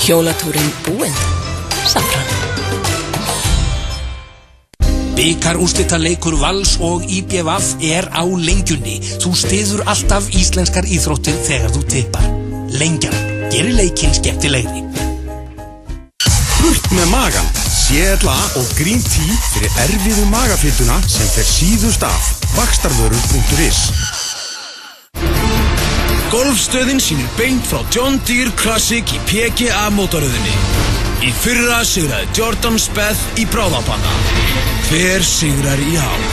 Hjólatúrin búinn. Safran. Bikarúrslitaleikur Vals og IBVF er á Lengjunni. Þú styður alltaf íslenskar íþróttir þegar þú tippar. Lengjan gerir leikinn skemmtilegri. Burt með magan, CLA og Green Tea fyrir erfiðu magafytuna sem fer síðust af. Vaxtarvörur.is. Golfstöðin sýnir beint frá John Deere Classic í PGA mótoröðinni. Í fyrra sigraði Jordan Spieth í bráðabanna. Hver sigrar í ár?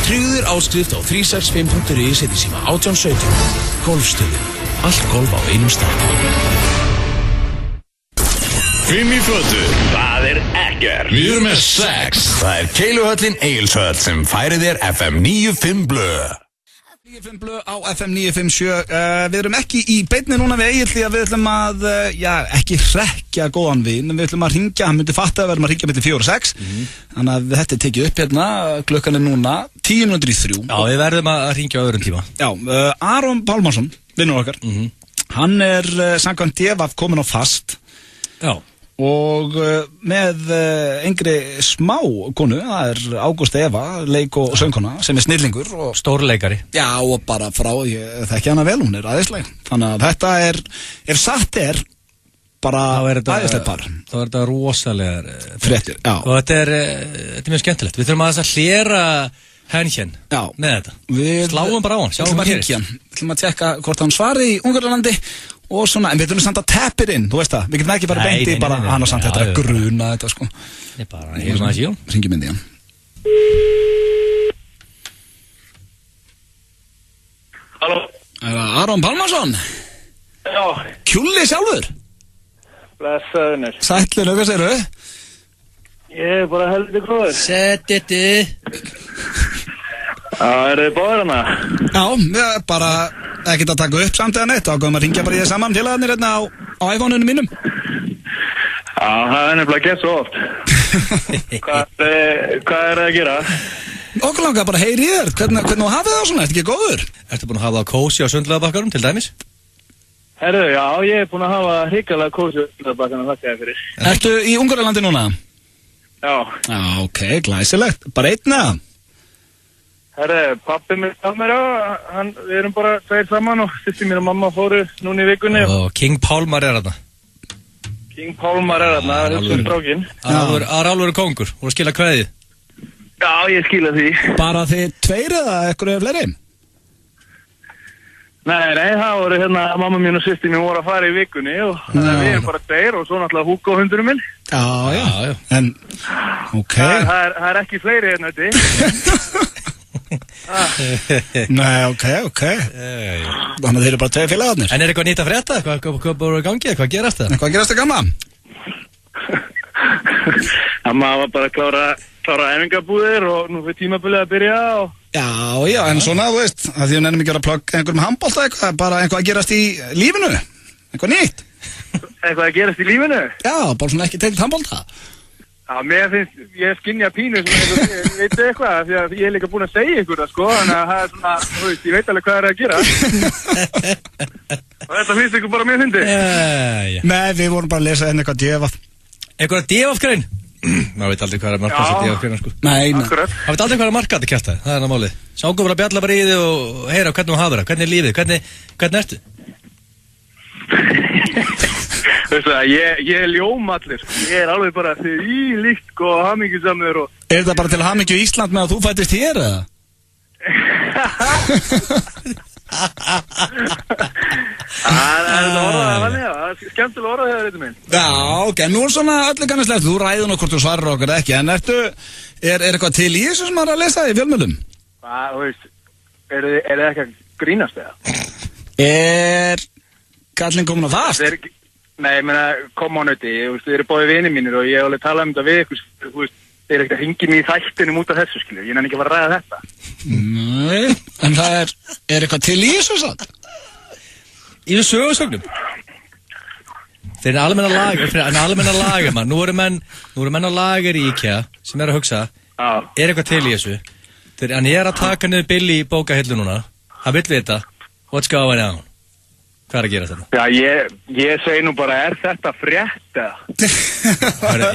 Tryggður áskrift á 365.is síma 1817. Golfstöðin. Allt golf á einum stað. 5 í fötu. Það er ekkert. Við erum með 6. Það er Keiluhöllin Egilshöll sem færir þér FM 95 blöð. 95 blöð á FM 957. Við erum ekki í beinni núna við Egill því að við ætlum að, ekki hrekkja góðan vin, við ætlum að ringja, hann myndi fatta að við erum að ringja milli 4 og 6. Þannig að þetta er tekið upp hérna, klukkan er núna 10:03. Já, við verðum að ringja á öðrum tíma. Já, Aron Pálmarsson, vinnur okkar, hann er samkvæmt DFF komin á fast. Já. og með yngri smá konu, það er Ágústa Eva, leik- og söngkona sem snillingur og stórleikari. Já, og bara frá, ég þekki hana vel, hún æðisleg. Þannig að þetta er satt bara æðisleg par. Þá er þetta rosalegar fréttir, já. Og þetta er mjög skemmtilegt. Við þurfum að hlera Henchen með þetta. Sláum bara á hann, sjáum hvað gerist. Við ætlum að tjekka hvort hann svari í Ungverjalandi og svona, en við þurfum samt að tap it in, þú veist það, við getum ekki bara beint í bara, hann og samt þetta að gruna þetta sko. Ég bara, ég maður síðan. Ringjum inn í hann. Halló? Er það Aron Pálmarsson? Já. Kjúli sjálfur? Blessaðunir. Sætlir, hvað segirðu? Ég er bara heldur góður. Settiti. Þið báðir hana? Já, við bara ekkert að taka upp samt eða neitt, þá komum að ringja bara í það saman félagarnir hérna á iPhone-unum mínum. Já, það er nefnilega gett svo oft. Hvað er það að gera? Okkur langar bara heyri í þér, hvernig þú hafið það svona, ertu ekki góður? Ertu búin að hafa það kósi á Sundlaugarbakkanum til dæmis? Herru, já, ég er búin að hafa hrikalega kósi á Sundlaugarbakkanum, þakka þér fyrir. Ertu í Ungverjalandi núna? Já. Já, ok, glæsilegt, bara einn eða? Herru, pappi mér af mér við erum bara tveir saman og sýstir mér og mamma fóru núna í vikunni. Og King Pálmar er þarna. King Pálmar er þarna, það er hugsun strákin. Það er alveg kongur, voru að skila kveðið. Já, ég skila því. Bara þið tveir eða eitthvað fleiri? Nei, það voru hérna, mamma mín og sýstir mér voru að fara í vikunni og þannig að við erum bara tveir og svo náttúrulega Hugo hundurinn minn. Já, en, ok. Það er ekki fleiri hérna þetta. Nei, ok Þannig að þeir eru bara tveir félagarnir. En er eitthvað nýtt að frétta? Hvað búið að gangi? Hvað gerast það? Hvað gerast það gamla? Það maður bara klára æfingabúðir og nú fyrir tímabilið að byrja og... Já, en svona, þú veist, að því að nefnum ekki að plugga einhverjum handbolta eitthvað, bara eitthvað að gerast í lífinu, eitthvað nýtt. Eitthvað að gerast í lífinu? Já, bara svona ekki tengt handbolta. Já, mér finnst, ég skynja pínu sem ég veit eitthvað, því að ég er líka búin að segja ykkur það, sko, þannig að það er svona, þú veist, ég veit alveg hvað það er að gera. Og þetta finnst ykkur bara mér fyndi. Nei, við vorum bara að lesa henni eitthvað djefað. Eitthvað djefafgrein? Maður veit aldrei hvað er að marka þessi djefafgreina, sko. Nei, akkurat. Maður veit aldrei hvað er að marka þetta kjæftæði, það er það málið. Sjáum bara að bjalla bara í þig og heyra hvernig þú hafur það, hvernig er lífið, hvernig ertu? Veistu það, ég er ljómallir, ég er alveg bara þvílíkt og hamingjusamur og... Er þetta bara til hamingju Ísland með að þú fættist hér, eða? Það er orðað þannig, það er skemmtilega orðað þegar þetta minn. Já, ok, nú er svona öllu kannislegt, þú ræður nú hvort þú svarar okkur ekki, en er eitthvað til í þessu sem maður að lesa í fjölmiðlum? Þú veist, er það ekki að grínast eða? Er kallinn komin á fast? Nei, ég meina, koma á nöti, þið eru báði vinið mínir og ég hef alveg talað um þetta við ykkur, þú veist, þið eru ekkert að hringja mér í þættinum út af þessu, skilju, ég nenni ekki að fara að ræða þetta. Nei, en það er eitthvað til í þessu satt? Í þessu sögursögnum? Fyrir en almenna lager, mann, nú eru menn á lager í IKEA sem er að hugsa, er eitthvað til í þessu? En ég er að taka niður Billy í bókahillu núna, hann vill vita, what's going on? Hvað er að gera þetta? Já, ég segi nú bara, er þetta frétt eða?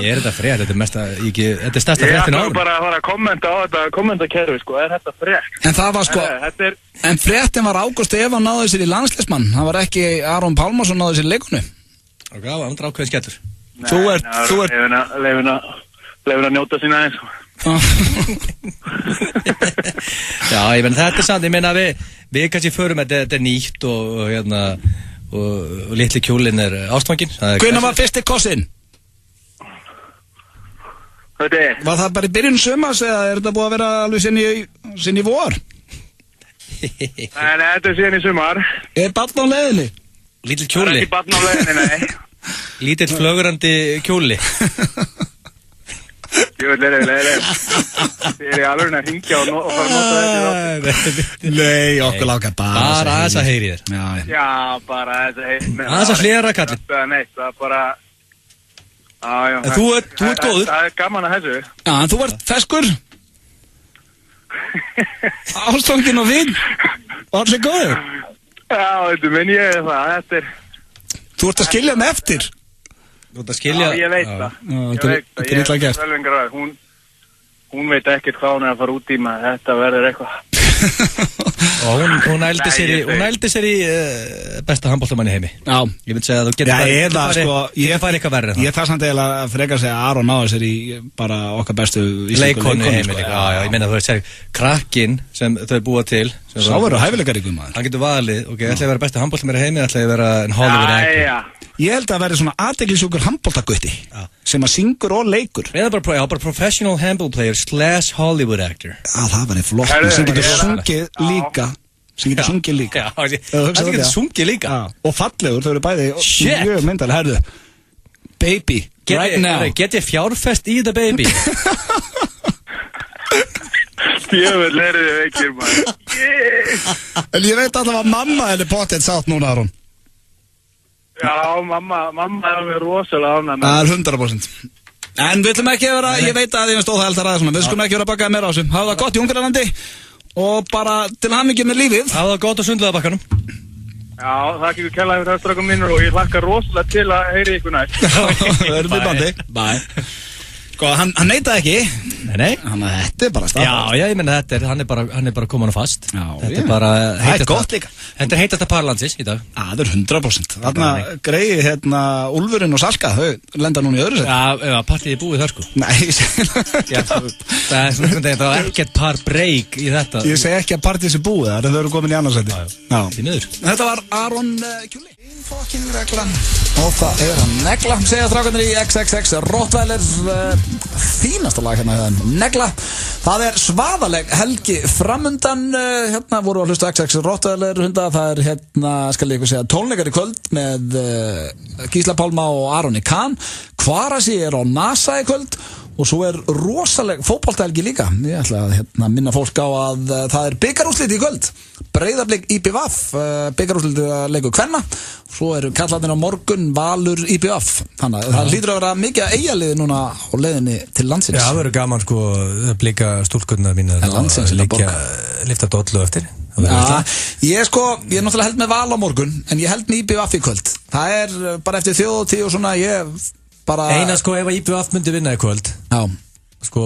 Er þetta frétt? Þetta er stærsta fréttin á árum. Ég ætla bara að fara að kommenta á þetta kommentarkerfi, sko, er þetta frétt? En það var sko, en fréttin var Ágústa Eva náði sér í landsliðsmann, það var ekki Aron Pálmarsson náði sér í leikunni. Ok, það var ákveðin skellur. Þú ert... Leifin að njóta sína eins. Já, ég menn þetta er samt, ég menna við kannski förum að þetta er nýtt og litli kjólinn er ástfanginn. Hvenær var fyrsti kossinn? Var það bara í byrjun sumars eða er þetta búið að vera alveg sinni í vor? Nei, þetta er síðan í sumar. Er barn á leiðinni? Lítill kjóli? Það er ekki barn á leiðinni, nei. Lítill flögrandi kjóli? Ég veit leiðilega. Þið er í alveg að hringja og fara að nota þetta. Nei, okkur láka bara þess að heyri þér. Já, bara þess að heyri. Þess að hlera kallinn. Það er bara... Þú ert góður. Það er gaman að þessu. Já, en þú ert feskur. Ástfanginn og vinn. Og allir góður. Já, þetta minn ég það. Þetta er... Þú ert að skilja hann eftir. Þú ert að skilja. Já, ég veit það. Ég veit það. Sölvingar, hún veit ekkert hvað hún er að fara út í maður. Þetta verður eitthvað. Og hún ældi sér í besta handboltamann í heimi. Já. Ég myndi segja að þú getur farið eitthvað verri en það. Ég þarf samt eiginlega að frekar segja að Aron náði sér í bara okkar bestu leikonu í heimi líka. Já, ég meina þú veist, krakkinn sem þau búa til. Sá verður hæfileikaríkur maður. Hann getur valið, ok, ætla ég að vera besta handboltamæri í heimi, ætla ég að vera en Hollywood actor. Ég held að vera svona athyglisjúkur handboltagutti sem að syngur og leikur. Eða bara professional handball player / Hollywood actor. Það verður flott, sem getur sungið líka. Já, það getur sungið líka. Og fallegur, þau eru bæði mjög myndal. Herðu, baby, right now. Get ég fjárfest í þetta baby? Djöfull eru þið veikir maður. En ég veit alltaf að mamma henni potið sátt núna, Aron. Já, mamma er alveg rosalega ánægð. Það er 100%. En við ætlum ekki að vera, ég veit að ég stóð það held að ræða svona, við skulum ekki vera að bakaða meira á þessu. Hafa það gott í Ungverjalandi og bara til hamingju með lífið. Hafa það gott á Sundlaugarbakkanum. Já, það ekki við kellaði fyrir öllstrákum mínur og ég hlakka rosalega til að heyri ykkur næst. Það eru við bandi. Bye. Sko, hann neitaði ekki. Nei. Þetta er bara staðfært. Já, ég menna hann er bara komin á fast. Já, þetta er bara heitast gott líka. Þetta er heitasta parlandsins í dag. Það er 100%. Þarna greiði Úlfurinn og Salka, þau lenda núna í öðru seti. Já, partíði búið þar sko. Nei, það er svona, það var ekkert par break í þetta. Ég segi ekki að partíði sé búið þar, en þau eru komin í annarsæti. Já, því miður. Þetta var Aron Kjúli. Fucking regla. Og það er hann negla, segja strákarnir í XXX Rottweiler, fínasta lag hérna negla. Það er svaðaleg helgi framundan, hérna voru að hlusta XX Rottweiler hunda, það er hérna, skal ég segja, tónleikar í kvöld með Gísla Pálma og Aroni Kahn. Kvarasi er á NASA í kvöld og svo er rosaleg fótboltahelgi líka. Ég ætla að minna fólk á að það er bikarúrslit í kvöld. Breiðablik IBVF, bikarúrslit leikur kvenna. Svo eru kallarnir á morgun Valur IBVF. Þannig að það hlýtur að vera mikið að eiga núna á leiðinni til landsins. Já, það verður gaman sko að blika stúlkurnar mína landsins að lifta dollu eftir. Ég er náttúrulega held með Val á morgun, en ég held með IBVF í kvöld. Það er bara eftir þjóðtíð og svona Eina sko ef að IBVF myndi vinna í kvöld. Já. Sko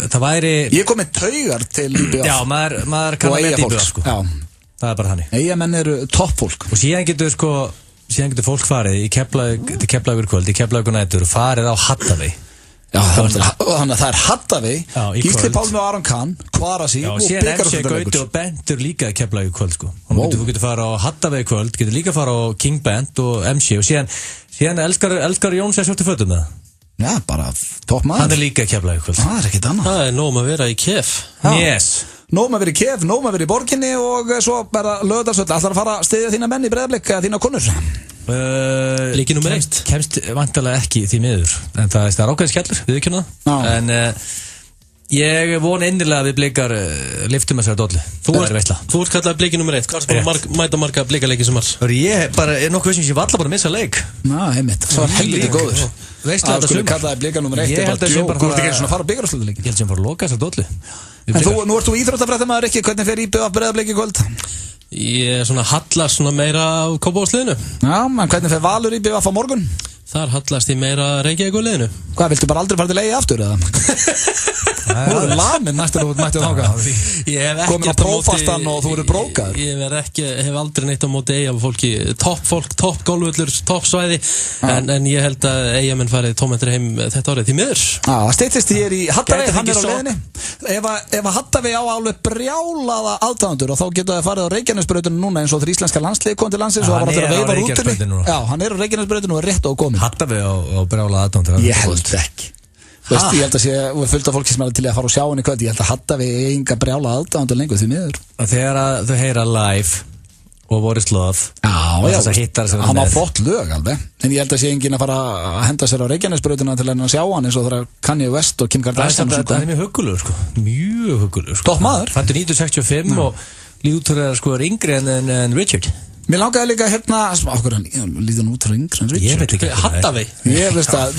það væri. Ég kom með taugar til IBVF. Já, maður kann að með IBVF sko. Já. Það er bara þannig. Eigamenn eru toppfólk. Og síðan getur fólk farið í Keflavíkur kvöld, í Keflavíkur nætur og farið á Hattavei. Já, þannig að það er Hattavei, Gísli Pálmi og Aron Kahn, Kvarasi og síðan MC Gauti og Bentur líka í Keflavíkur kvöld sko. Þú getur farið á Hattavei kvöld, getur líka farið á King Bent og MC og síðan elskar Jóns að sjóttu fötum með það. Já, bara topp maður. Hann er líka í Keflavíkur kvöld. Það er ekkert annað. Það er nóg að vera í Kef. Yes. Nóg að vera í Kef, nóg að vera í borginni og svo bara Laugardalsvöll. Ætlar að fara að styðja þína menn í Breiðablik eða þína konur? Leiki númer 1 kemst vantarlega ekki því miður, en það er ákveðin skellur, viðurkenna það. En ég vona innilega að við blikar liftum þessari dollu. Þú ert kallað bliki númer 1. Hvað er bara mæta marga blika leiki sem var? Ég bara er nokkuð veist sem ég var alltaf bara að missa leik. Ná, heimitt. Það var helviti góður. Veistu þetta sumar? Kallaði blika númer 1. Ég held að sem bara þú ert ekki svona að fara á bikarúrslitaleikin. Ég held sem bara að loka þessari dollu. En nú ert þú íþróttafréttamaður ekki, hvernig fer IBVF Breiðablik í kvöld? Ég er svona hallast meira á Kópavogsliðinu. Já, en hvernig fer Valur IBVF á morgun? Þar hallast ég meira Reykjavíkurliðinu. Hvað, viltu bara aldrei fara til Eyja aftur eða? Þú eru lamin næstur og mættið þáka. Komin á prófastan og þú eru brókaður. Ég hef aldrei neitt á móti Eyja fólki. Topp golfvöllur, topp svæði. En ég held að Eyjamenn farið tómmendur heim þetta árið því miður. Það steytist ég í Hattavei, hann er á leiðinni. Ef Hattavei á alveg brjálaða aðdáendur og þá getur það farið á Reykjanesbrautinu núna eins og þegar íslenska landslið kom til landsins og það var alltaf að veifa rútunni. Já, hann er á Reykjanesbrautinu og er rétt á komin. Hattavei á brjálaða aðdáendur. Ég held ekki. Ég held að sé, við fullt af fólki sem er til að fara og sjá henni kvöld, ég held að Hattavei enga brjála aðdáendur lengur því miður. Þegar þau heyra live og voru slóð hann á flott lög alveg, en ég held að sé enginn að fara að henda sér á Reykjanesbrautina til að sjá hann eins og þegar Kanye West og Kim Kardashian það er mjög huggulur sko, mjög huggulur Topp maður. Fættur 1965 og lítur er sko yngri en Richard. Mér langaði líka okkur hann líður nú út frá yngri en Richard. Ég veit ekki Hattavei. Ég veist að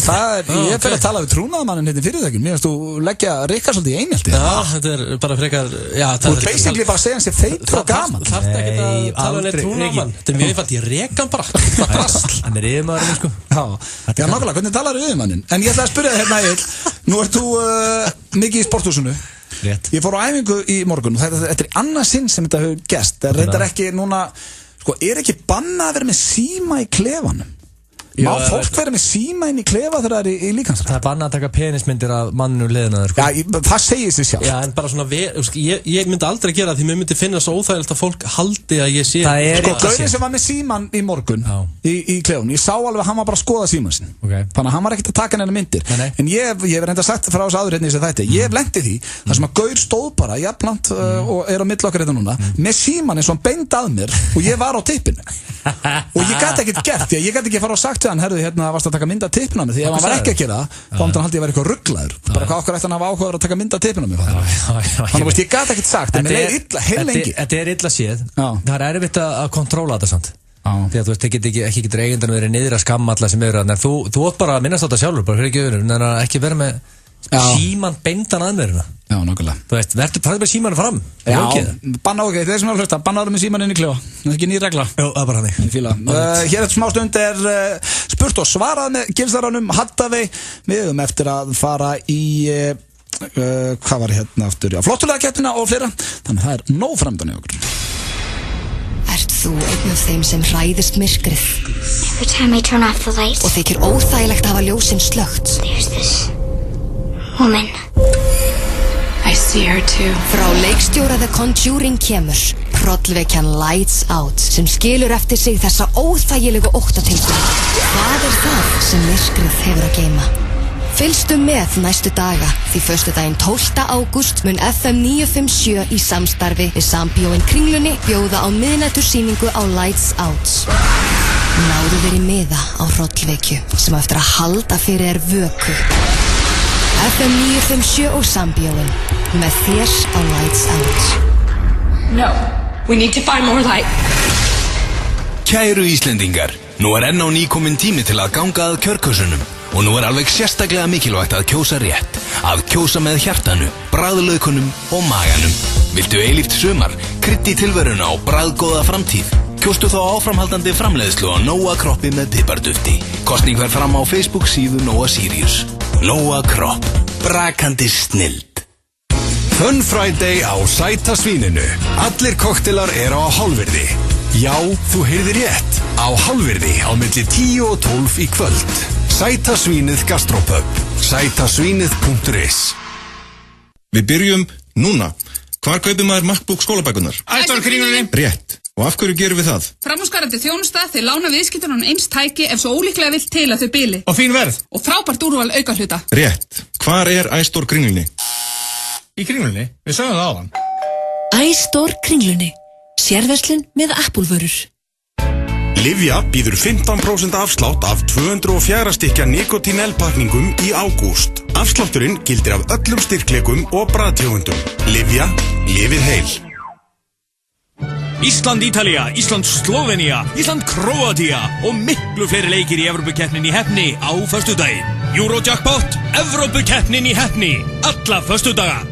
ég fyrir að tala við trúnaðamannin hérna fyrirtækjum. Mér veist þú leggja Rikka svolítið í einhelti. Já, þetta bara frekar, já. Þú basically bara segja hann sé feitur og gaman. Það þarf ekki að tala við trúnaðamann. Þetta mjög einfalt, ég reka hann bara. Drasl. Hann yfirmaðurinn, sko. Já, nákvæmlega, hvernig talar við yfirmanninn? En ég ætla að spyrja þig Egill, nú ert þú mikið í sporthúsinu. Rétt. Ég fór á æfingu í morgun og þetta annað sinn sem þetta hefur gerst. Það reyndar ekki núna, ekki bannað að vera með síma í klefanum? Má fólk vera með síma inn í klefa þegar það er í líkansrækt? Það er bannað að taka penismyndir af manninu liðina þér, Já, það segir sig sjálf. Já, en bara svona, ég myndi aldrei gera það því mér myndi finna svo óþægilegt að fólk haldi að ég sé. Gauðin sem var með síman í morgun í klefun, ég sá alveg að hann var bara að skoða síman sin. Þannig að hann var ekkert að taka hennar myndir. En ég hef reynda sagt frá þessu áður hérna í þessu þætti. Ég hef lent í því, þar sem að Gaur stóð bara jafnlangt og er á milli okkar hérna núna með síman eins og hann beint að mér og ég var á tippinu. Og ég gat ekkert gert, ég gat ekki fara og sagt hann, herðu, hérna varst að taka mynd af tippinu á mig, því ef hann var ekki að gera það, þá hann haldi ég að vera eitthvað rugglaður, bara hvað okkur eftir hann hafa áhugaður að taka mynd af tippinu á mig. Þannig að ég gat ekkert sagt, en mér leið illa, heil lengi. Þetta er illa séð, það er erfitt að kontróla þetta samt. Því að þú veist, ekki getur eigindan verið niður að skamma alla sem eru að, þú átt bara að minnast á þetta sjálfur, bara fyrir ekki vera með síman beindan að mér. Já, nákvæmlega. Þú veist, farðu með símanu fram. Já, banna okkur, þeir sem er að hlusta, bannaður með síman inn í klefa. Það er ekki ný regla. Jú, það er bara hann. Hér eftir smá stund spurt og svarað með gilsaránum Hattavei. Við höfum eftir að fara í, hvað var hérna aftur? Já, flottulega keppnina og fleira. Þannig það er nóg framdann í okkur. Ert þú einn af þeim sem hræðist myrkrið? Every time I turn off the lights. Og þykir óþægilegt að hafa ljósin slökkt. There's this woman. I see her too. Frá leikstjóra The Conjuring kemur hrollvekjan Lights Out sem skilur eftir sig þessa óþægilegu óttatilfinningu. Hvað er það sem myrkrið hefur að geyma? Fylgstu með næstu daga því föstudaginn 12. ágúst mun FM 957 í samstarfi við Sambíóin Kringlunni bjóða á miðnætursýningu á Lights Out. Náðu þér í miða á hrollvekju sem á eftir að halda fyrir þér vöku. FM 957 og Sambíóin með þér á Lights Out. No, we need to find more light. Kæru Íslendingar, nú er enn á ný kominn tími til að ganga að kjörkössunum og nú er alveg sérstaklega mikilvægt að kjósa rétt, að kjósa með hjartanu, bragðlaukunum og maganum. Viltu eilíft sumar, krydd í tilveruna og bragðgóða framtíð? Kjóstu þá áframhaldandi framleiðslu á Nóa Kroppi með pipardufti. Kosning fer fram á Facebook síðu Nóa Sirius. Nóa Kropp, brakandi snilld. Fun Friday á Sæta svíninu. Allir koktelar eru á hálfvirði. Já, þú heyrðir rétt. Á hálfvirði á milli 10 og 12 í kvöld. Sæta svínið Gastropub. Sætasvínið.is. Við byrjum núna. Hvar kaupir maður MacBook skólabækunar? Æstor Kringlunni. Rétt. Og af hverju gerum við það? Framúrskarandi þjónusta þeir lána viðskiptunum eins tæki ef svo ólíklega vill til að þau bili. Og fín verð. Og frábært úrval aukahluta. Rétt. Hvar er Æstor Kringlunni? Í Kringlunni? Við sögum það áðan. Æstor Kringlunni. Sérverslun með Apple-vörur. Livja býður 15% afslátt af 204 stykja nikotínelpakningum í ágúst. Afslátturinn gildir af öllum styrkleikum og bragðtegundum. Livja, lifið heil. Ísland Ítalía, Ísland Slóvenía, Ísland Króatía og miklu fleiri leikir í Evrópukeppnin í Heppni á föstudaginn. Eurojackpot, Evrópukeppnin í Heppni, alla föstudaga.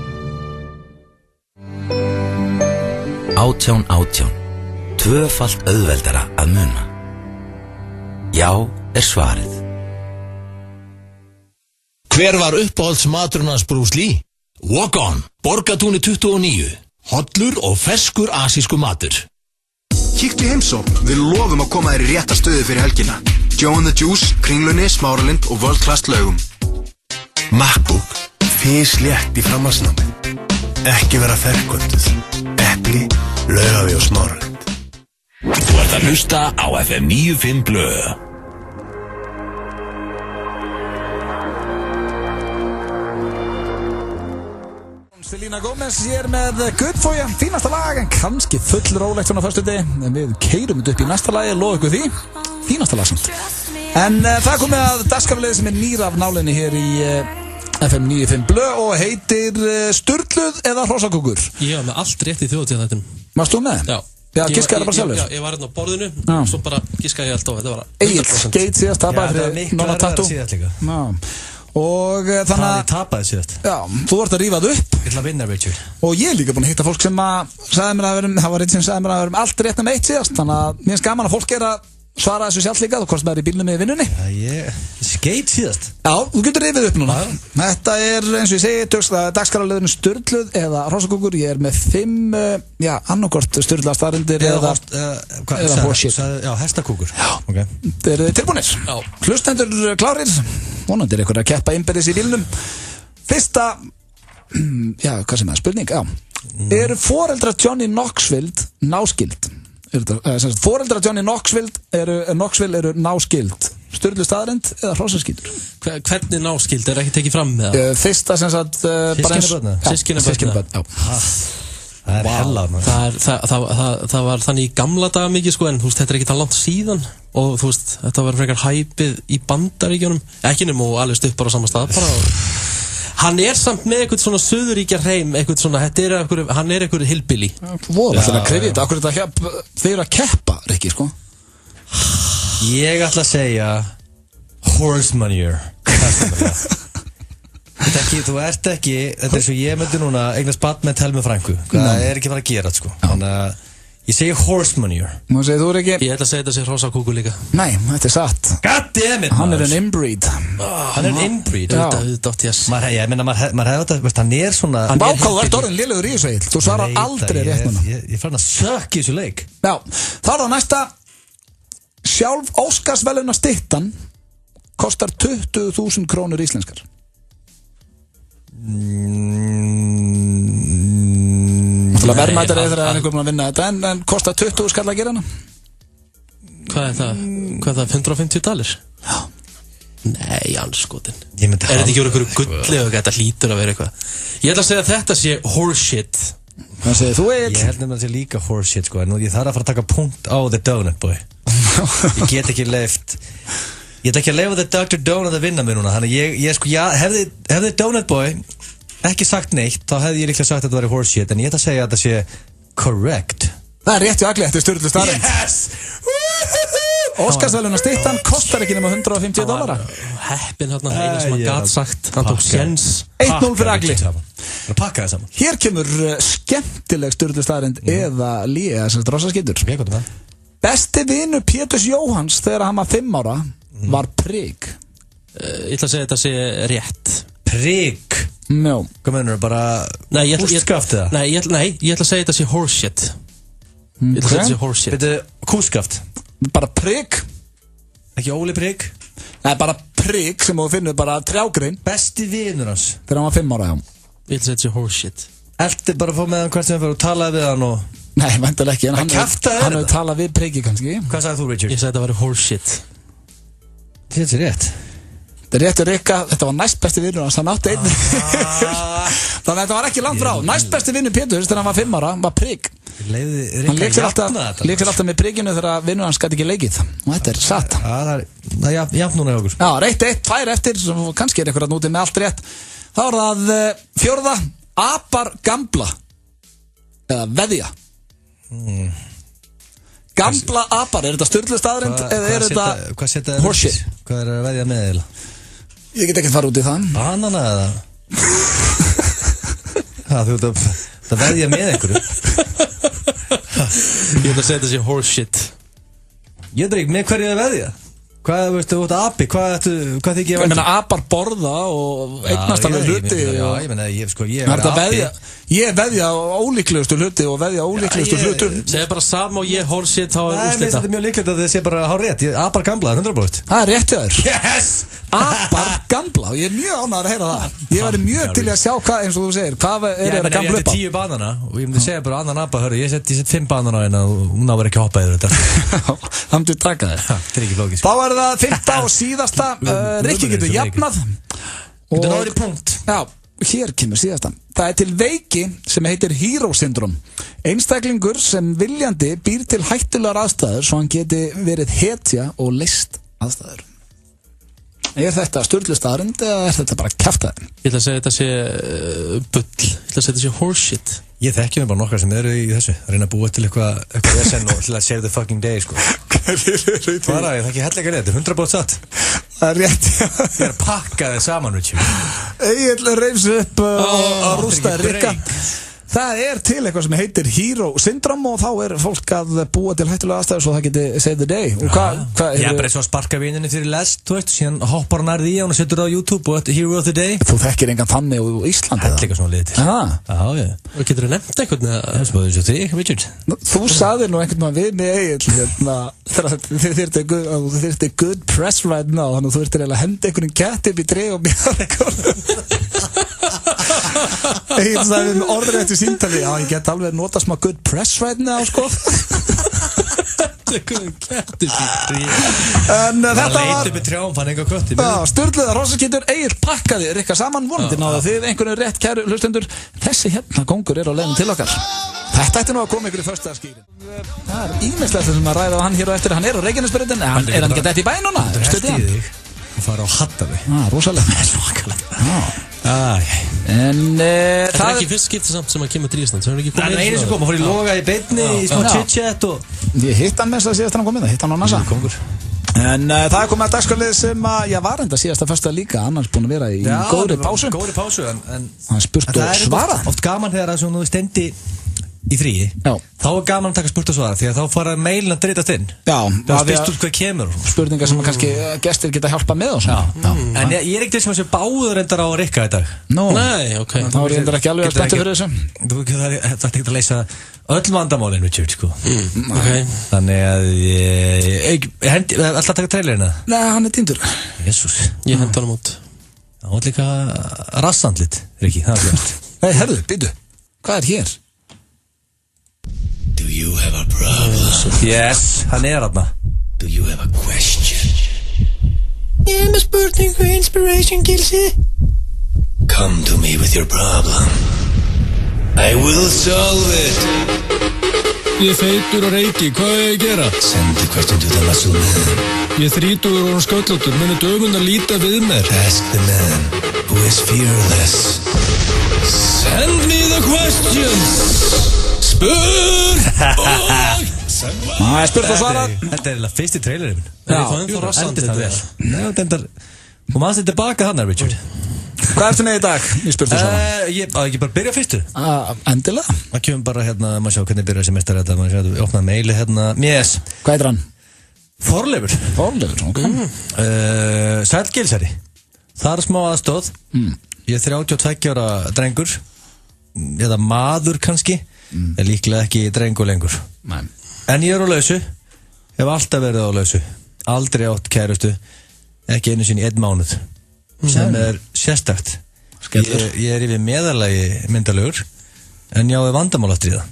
1818. Tvöfalt auðveldara að muna. Já, er svarið. Hver var uppáhaldsmaturinn hans Bruce Lee? Walk On, Borgatúni 29. Hollur og ferskur asísku matur. Kíktu í heimsókn, við lofum að koma þér í rétta stöðu fyrir helgina. Joe and the Juice, Kringlunni, Smáralind og World Class laugum. MacBook, físlétt í framhaldsnámi. Ekki vera ferkvölduð. Epli, Laugaví og Smáralind. Þú ert að hlusta á FM 95 Blöð. Selena Gomez hér með Good For You, fínasta lag en kannski full rólegt svona föstudegi, en við keyrum þetta upp í næsta lagi, lofa ykkur því, fínasta lag samt. En það komið að dagskrárliðið sem er nýra af nálinni hér í FM 95 Blöð og heitir Sturluð eða Hrossakókur. Ég var með allt rétt í þjóðatíðanættinum. Varst þú með? Já. Já, giskaði bara sjálfur. Já, ég var hérna á borðinu Svo bara giskaði ég allt á Þetta var Egil skeit síðast tapaði fyrir Nonna Tattoo. Og þannig að tapaði síðast. Já, þú vart að rífa það upp. Ég ætla að vinna, Richard. Og ég er líka búin að hitta fólk sem sagði mér að það var einn sem sagði mér að vera allt rétt með eitt síðast. Þannig að mér finnst gaman að fólk svara þessu sjálf líka. Þú komst með í bílnum með vinnunni. Já, ég skeit síðast. Já, þú getur rifið upp núna. Þetta er eins og ég segi dagskráraliðurinn Sturluð eða Hrossakúkur. Ég er með 5 annarkort sturlaðar staðreyndir eða horseshit. Já, hestakúkur. Okay. Þeir eru tilbúinir. Hlustendur klárir. Vonandi er ykkur að keppa innbyrðis í bílnum. Fyrsta hvað sem spurning. Eru foreldrar Johnny Knoxville náskild? Foreldrar Johnny Knoxville eru náskild. Sturlu staðreynd eða hrossaskítur? Hvernig náskild? Er ekki tekið fram með það? Fyrsta sem sagt Systkinabörn. Það er hella það var þannig í gamla daga mikið sko, en þú veist, þetta er ekki það langt síðan og þú veist, þetta var frekar hæpið í Bandaríkjunum, ekki nema og alveg stupp bara á sama stað bara. Hann er samt með eitthvað svona suðuríkja hreim, eitthvað svona, hann er eitthvað hillbilly. Voru alltaf að krefja þetta, akkur þetta þeir eru að keppa, Rikki, sko. Ég ætla að segja horse manure. Þú ert ekki, þetta er svo ég myndi núna eignast barn með Telmu frænku. Það er ekki fara að gera þetta, sko. Þannig að ég segi horse manure. Má segja, þú er ekki... Ég ætla að segja þetta sé hrossakúku líka. Nei, þetta er satt. God damn it, hann er en inbreed. Hann er en inbreed? Ég meina, maður hefði þetta, hann er svona... Vákáðu, ert orðin lélegur í þessu eill. Þú svarar aldrei rétt núna. Ég fann að sökk í þessu leik. Já, þá er það næsta. Sjálf Óskarsverðlauna styttan kostar 20.000 krónur íslenskar. Verðmættar eða þegar einhver búinn að vinna þetta en kostar 20 skall að gera hana. Hvað er það? Hvað er það? $150? Já. Nei, anskotin. Er þetta ekki úr einhverju gulli og þetta hlýtur að vera eitthvað? Ég ætla að segja að þetta sé horseshit. Hvað segir þú, Egill? Ég held nefnilega að það sé líka horseshit, sko, en ég þarf að fara að taka punkt á The Donut Boy. Ég get ekki leyft. Ég ætla ekki að leyfa The Dr. Donut að vinna mér núna. Þannig hefði Donut Boy ekki sagt neitt, þá hefði ég líklega sagt að þetta væri horseshit, en ég ætla að segja að þetta sé correct. Það er rétt í agli, þetta er Sturlu staðreynd. Yes! Óskarsverðlauna styttan kostar ekki nema $150. Heppin hérna, eina sem hann gat sagt. Hann tók séns. 1-0 fyrir agli. Það pakkaði saman. Hér kemur skemmtileg Sturlu staðreynd eða líga sem drossaskítur. Besti vinur Péturs Jóhanns þegar hann var 5 ára var prik. Ég ætla að segja að þetta sé rétt. Prik? No. Hvað mennur, bara hússkaft eða? Nei, ég ætla að segja þetta sé horseshit. Ég ætla að segja þetta sé horseshit. Þetta kúskaft? Bara prik. Ekki Óli prik? Nei, bara prik sem þú finnur bara trjágrein. Besti vinur hans? Þegar hann var 5 ára, já. Ég ætla að segja þetta sé horseshit. Elti bara að fá með hann hvert sem hann fyrir og talaði við hann og... Nei, vantilega ekki, en hann hefur talað við priki kannski. Hvað sagði þú, Richard? Ég sagði þetta væri horseshit. Þetta er rétt. Þetta er réttur Rikka, þetta var næst besti vinnur hans, hann átti einn. Þannig að þetta var ekki langt frá. Næst besti vinnur Péturs þegar hann var 5 ára, var prik. Hann leik sér alltaf með prikinu þegar vinnur hans gæti ekki leikið. Og þetta er satt. Það er jafn núna hjá okkur. Já, 1-1, 2 eftir, kannski er eitthvað nútið með allt rétt. Þá er það 4. Apar gambla. Eða veðja. Gambla apar, er þetta Sturlu staðreynd eða er þetta horseshit? Hvað er að veðja með eða? Ég get ekki að fara út í það. Banana eða? Þú ert að veðja með einhverju. Ég ætla að segja þetta sé horseshit. Ég veit ekki með hverju að veðja. Hvað, veistu, þú ert api, hvað þykir ég að veðja? Apar borða og eignast alveg hluti. Já, ég meina, ég er api. Ég veðja ólíklegustu hluti og veðja ólíklegustu hlutum. Segð bara sama og ég horseshit, þá er úrslita. Nei, þetta er mjög líklegt að þið sé bara hár rétt. Apar gamla, 100%. Það er rétt hjá þér. Yes! Apar gamla, og ég er mjög ánægður að heyra það. Ég væri mjög til að sjá hvað, eins og þú segir, hvað er að gamla upp á? Ég 10 banana og ég myndi segja bara annan apa, hörru, ég sett 5 banana á hérna og hún áver ekki að hoppa yfir þetta. Það myndi taka þér. Það er ekki lógisk. Þá er það 5. og síðasta. Rikki getur jafnað. Getur náður í punkt. Já, hér kemur síðasta. Það er til veiki sem heitir hero syndrom. Einstaklingur sem viljandi býr til hættulegar aðstæður svo hann geti verið hetja og leyst aðstæður. Er þetta Sturlu staðreynd eða er þetta bara kjaftaði? Ég ætla að segja þetta sé bull. Ég ætla að segja þetta sé horseshit. Ég þekki mig bara nokkar sem eru í þessu reyna að búa til eitthvað vesen og til að save the fucking day sko. Bara, ég þekki hellega þetta er 100% satt. Það er rétt. Ég er að pakka þið saman Egill reifs upp og rústaði Rikka. Það er til eitthvað sem heitir Hero Syndrome og þá er fólk að búa til hættulega aðstæður svo það geti save the day. Og hvað ég er bara svo að sparka vininni fyrir lest, þú veist, síðan hoppar hann nærði í hann og setur það á YouTube og Hero of the Day. Þú þekkir engan þannig á Íslandi? Það er líka svona liðið til. Já. Og getur þú nefnt eitthvað? Það er svona eins og þig, Richard. Þú sagðir nú einhvern veginn við mig Egill þið þyrfti good press right now þannig að þú þyrftir eiginlega að henda einhvern kett upp í dreg og Egill sagði við orðrétt í símtali já, ég get alveg nota smá good press right now sko en þetta var upp í trjám, fann einhver kötti Sturluða Rosaskítur, Egill pakkaði Rikka saman vonandi náðu þið einhvern rétt kæru hlustendur þessi hérna kongur er á leiðin til okkar þetta ætti nú að koma ykkur í föstudagsskýrin það er ímislegt sem að ræða hann hér og eftir hann er á Reykjanesbrautin er hann ekki þetta í bæinn núna? og fara á Hattavi rosalega en það er ekki fyrst skipti samt sem að kemur til Ísland það er einu sem kom, hann fór í loga í beinni í smá chit-chat og ég hitt hann með þess að síðast hann kom inn hitt hann á NASA en það er komið að dagskrálið sem að var enda síðasta fyrsta líka annars búin að vera í góðri pásu en hann spurt og svarað oft gaman þegar það svona stendi í fríi, þá er gaman að taka spurt og svara því að þá fara mailin að dreytast inn það er spyrst úr hvað kemur spurningar sem kannski gestir geta hjálpað með en ég er ekkert sem að sé báður reyndar á Rikka í dag nei, ok þá er reyndar ekki alveg að spetta fyrir þessu það er ekkert að leysa öll vandamálin Richard sko þannig að ég alltaf taka trailerina nei, hann er týndur Jésús ég hendi honum út það var líka rassandlit Rikki nei, herðu, býtu hvað er hér? Do you have a problem? Yes, hann er þarna. Do you have a question? Ég er með spurning og inspiration, Gilsi. Come to me with your problem. I will solve it. Ég er feitur og reiki, hvað er ég að gera? Send the question to the muscle man. Ég er 30 og sköllóttur, munu dömun að líta við mér. Ask the man who is fearless. Send me the questions. Spurr og spurt og svarað þetta er fyrst í trailerinn já og maður setja tilbaka hann Richard hvað ertu með í dag í spurt og svarað ég bara byrja fyrstu endilega maður kemur bara hérna maður sjá hvernig byrja þessi mestar þetta maður sjá að opna meili hérna yes hvað er hann? Þorleifur ok Sæll Gilsari það er smá aðstóð ég er 32 ára drengur eða maður kannski er líklega ekki drengur lengur en ég er á lausu hef alltaf verið á lausu aldrei átt kærustu ekki einu sinni í 1 mánuð sem er sérstakt ég er yfir meðalagi myndalegur en ég á vandamál að stríða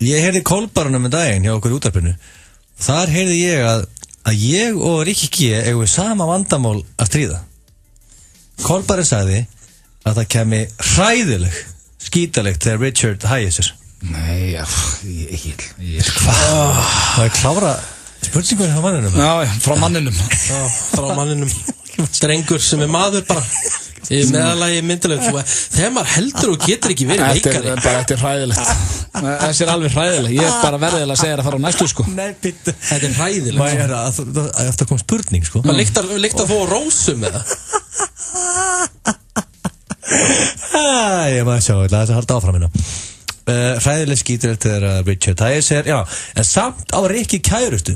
ég heyrði Kolbarunum daginn hjá okkur í útvarpinu þar heyrði ég að ég og Rikki G eigum við sama vandamál að stríða Kolbarun sagði að það kemi hræðileg skítalegt þegar Richard hægir sér nei, það er klára spurningur frá manninum frá manninum drengur sem er maður bara í meðalagi myndileg þegar maður heldur og getur ekki verið veikari þetta er hræðilegt þessi er alveg hræðileg ég er bara verðilega að segja þér að fara á næstu sko þetta er hræðilegt eftir kom spurning sko maður líkt að fá rósum með það ég maður sjá það er að halda áfram hérna hræðileg skítur eftir Richard Tyser en samt á Rikki kærustu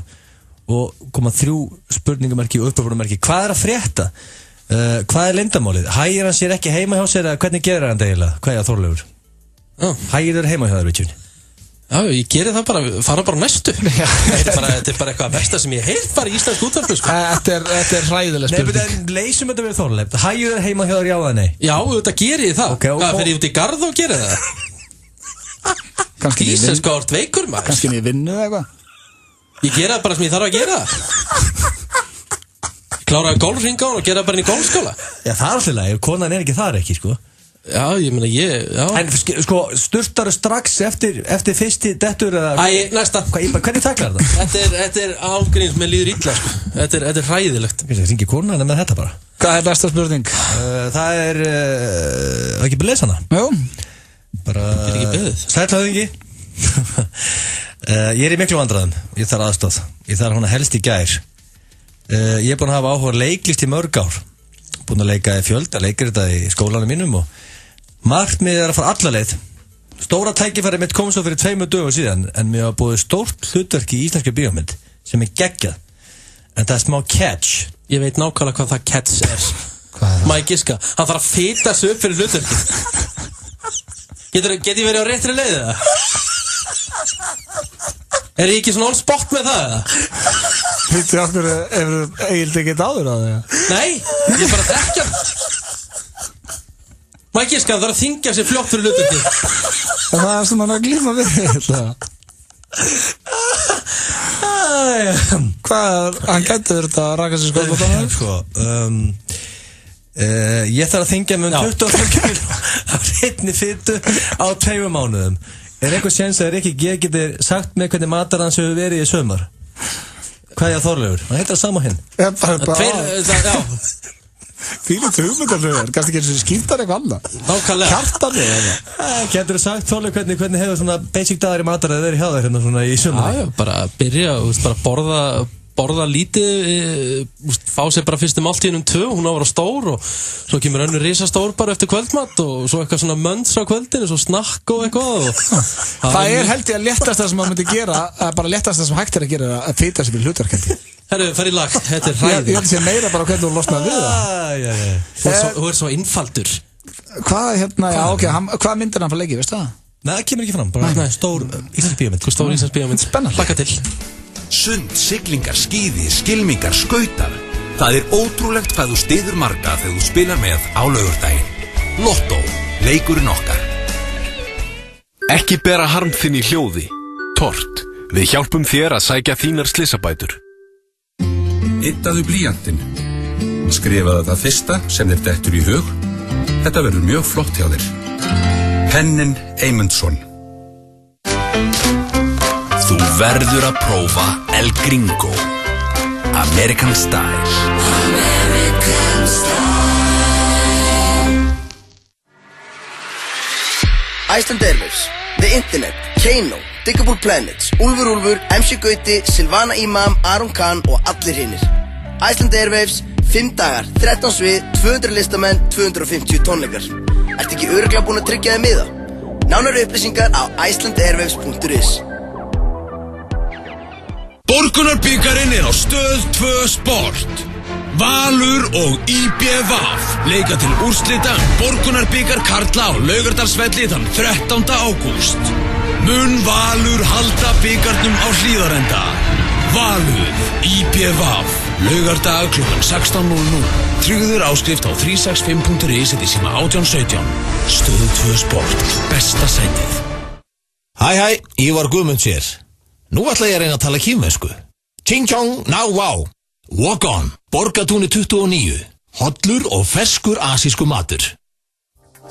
og koma 3 spurningamerki og uppáfrumerki hvað er að frétta hvað er leyndarmálið hægir hann sér ekki heima hjá sér eða hvernig gerir hann það eiginlega hvað er Þorleifur hægir þér heima hjá þér Richard ég geri það bara fara bara næstu þetta er bara eitthvað versta sem ég heilt bara í íslensk útvarpi sko. þetta er hræðileg spurning leysum þetta við Þorleif hægir þér heima hjá þér já eða nei já þetta gerir ég það hvað fyrir ég út í garð og gerir það Íslensk skort veikur maður kannski ég vinnu eða eitthvað ég gera það bara sem ég þarf að gera kláraði golfringa og gera það bara inn í golfskóla já það er alltaf leið, konan er ekki þar ekki sko já ég meina en sko sturtaru strax eftir fyrsti dettur eða næsta hvernig taklar það? þetta er ágríns með líður illa sko þetta er hræðilegt það ringi konan með þetta bara hvað er næsta spurning? það er ekki bara lesa hana jú bara er ekki Sællhöfðingi. Ég í miklu vandræðum. Ég þarf aðstoð. Ég þarf hana helst í gær. Ég búinn að hafa áhuga leiklist í mörg ár. Búinn að leika í fjölda leikrita í skólanum mínum og markmiðið að fara alla leið. Stóra tækifæri mitt kom svo fyrir 2 dögum síðan, en mér hafa búið stórt hlutverk í íslenskri bíómynd sem geggjað. En það smá catch. Ég veit nákvæmlega hvað það catch Má ég giska? Hann þarf að fita sig upp fyrir hlutverki. Get ég verið á réttri leið eða? Ég ekki svona on spot með það eða? Vittu okkur ef Egil tekið áður á það? Nei, ég bara þekkja hann. Má ég giska? Hann þarf að þingja sig fljótt fyrir hlutverki. Það sem hann að glíma við þetta. Hvað, hann gæti verið að raka sér skóðbótana? Ég þarf að þingja með 25 kilo af reyndni fytu á 2 mánuðum. Eitthvað séns að Rikki G geti sagt með hvernig matar hans hefur verið í sumar? Hvað er það Þorleifur? Hann heitir það sama hinn. Fílið hugmyndarlegar, kannski ekki eins og skýrtar eitthvað annað. Nákvæmlega. Kjartanlega eitthvað. Getur þú sagt Þorleifur hvernig hefur svona basic dagar í matar að þeir hjá þér hérna svona í sumar? Já, bara byrja, bara borða lítið, fá sér bara fyrstu máltíðin 2, hún á að vera stór og svo kemur önnur risastór bara eftir kvöldmatt og svo eitthvað svona mönns á kvöldinu, svo snakk og eitthvað og það held ég að léttast það sem maður myndi gera, bara léttast það sem hægt að gera að fýta sér fyrir hlutverkendi. Herru, fara í lag, þetta hræði. Ég held að sé meira bara hvernig þú losnaði við það. Þú svo einfaldur. Hvað hvað myndir hann fyrir leiki, veistu það? Nei, það kemur ekki fram, bara stór íslensk bíómynd. Stór íslensk bíómynd. Spennandi. Hlakka til. Sund, siglingar, skíði, skylmingar, skautar. Það ótrúlegt hvað þú styður marga þegar þú spilar með á laugardaginn. Lotto, leikurinn okkar. Ekki bera harm þinn í hljóði. Tort, við hjálpum þér að sækja þínar slysabætur. Yddaðu blýantinn. Skrifaðu það fyrsta sem þér dettur í hug. Þetta verður mjög flott hjá þér. Pennin Eymundsson. Þú verður að prófa El Gringo. American Style. American Style. Iceland Airwaves, The Internet, Kano, Diggable Planets, Úlfur Úlfur, MC Gauti, Silvana Imam, Aron Khan og allir hinnir. Iceland Airwaves, 5 dagar, 13 svið, 200 listamenn, 250 tónleikar. Ertu ekki örugglega búin að tryggja þig miða? Nánari upplýsingar á icelandairwaves.is. Borgunarbyggarinn á Stöð 2 Sport. Valur og IBVF leika til úrslita Borgunarbyggar karla á Laugardalsvelli þann 13. ágúst. Mun Valur halda byggarnum á Hlíðarenda? Valur, IBVF, laugardag klukkan 16:00. Tryggður áskrift á 365.is eða síma 1817. Stöð 2 Sport, besta sætið. Hæ, Ívar Guðmunds hér. Nú ætla ég að reyna að tala kínversku. Ching chong, now wow. Walk on, Borgatúni 29. Hollur og ferskur asísku matur.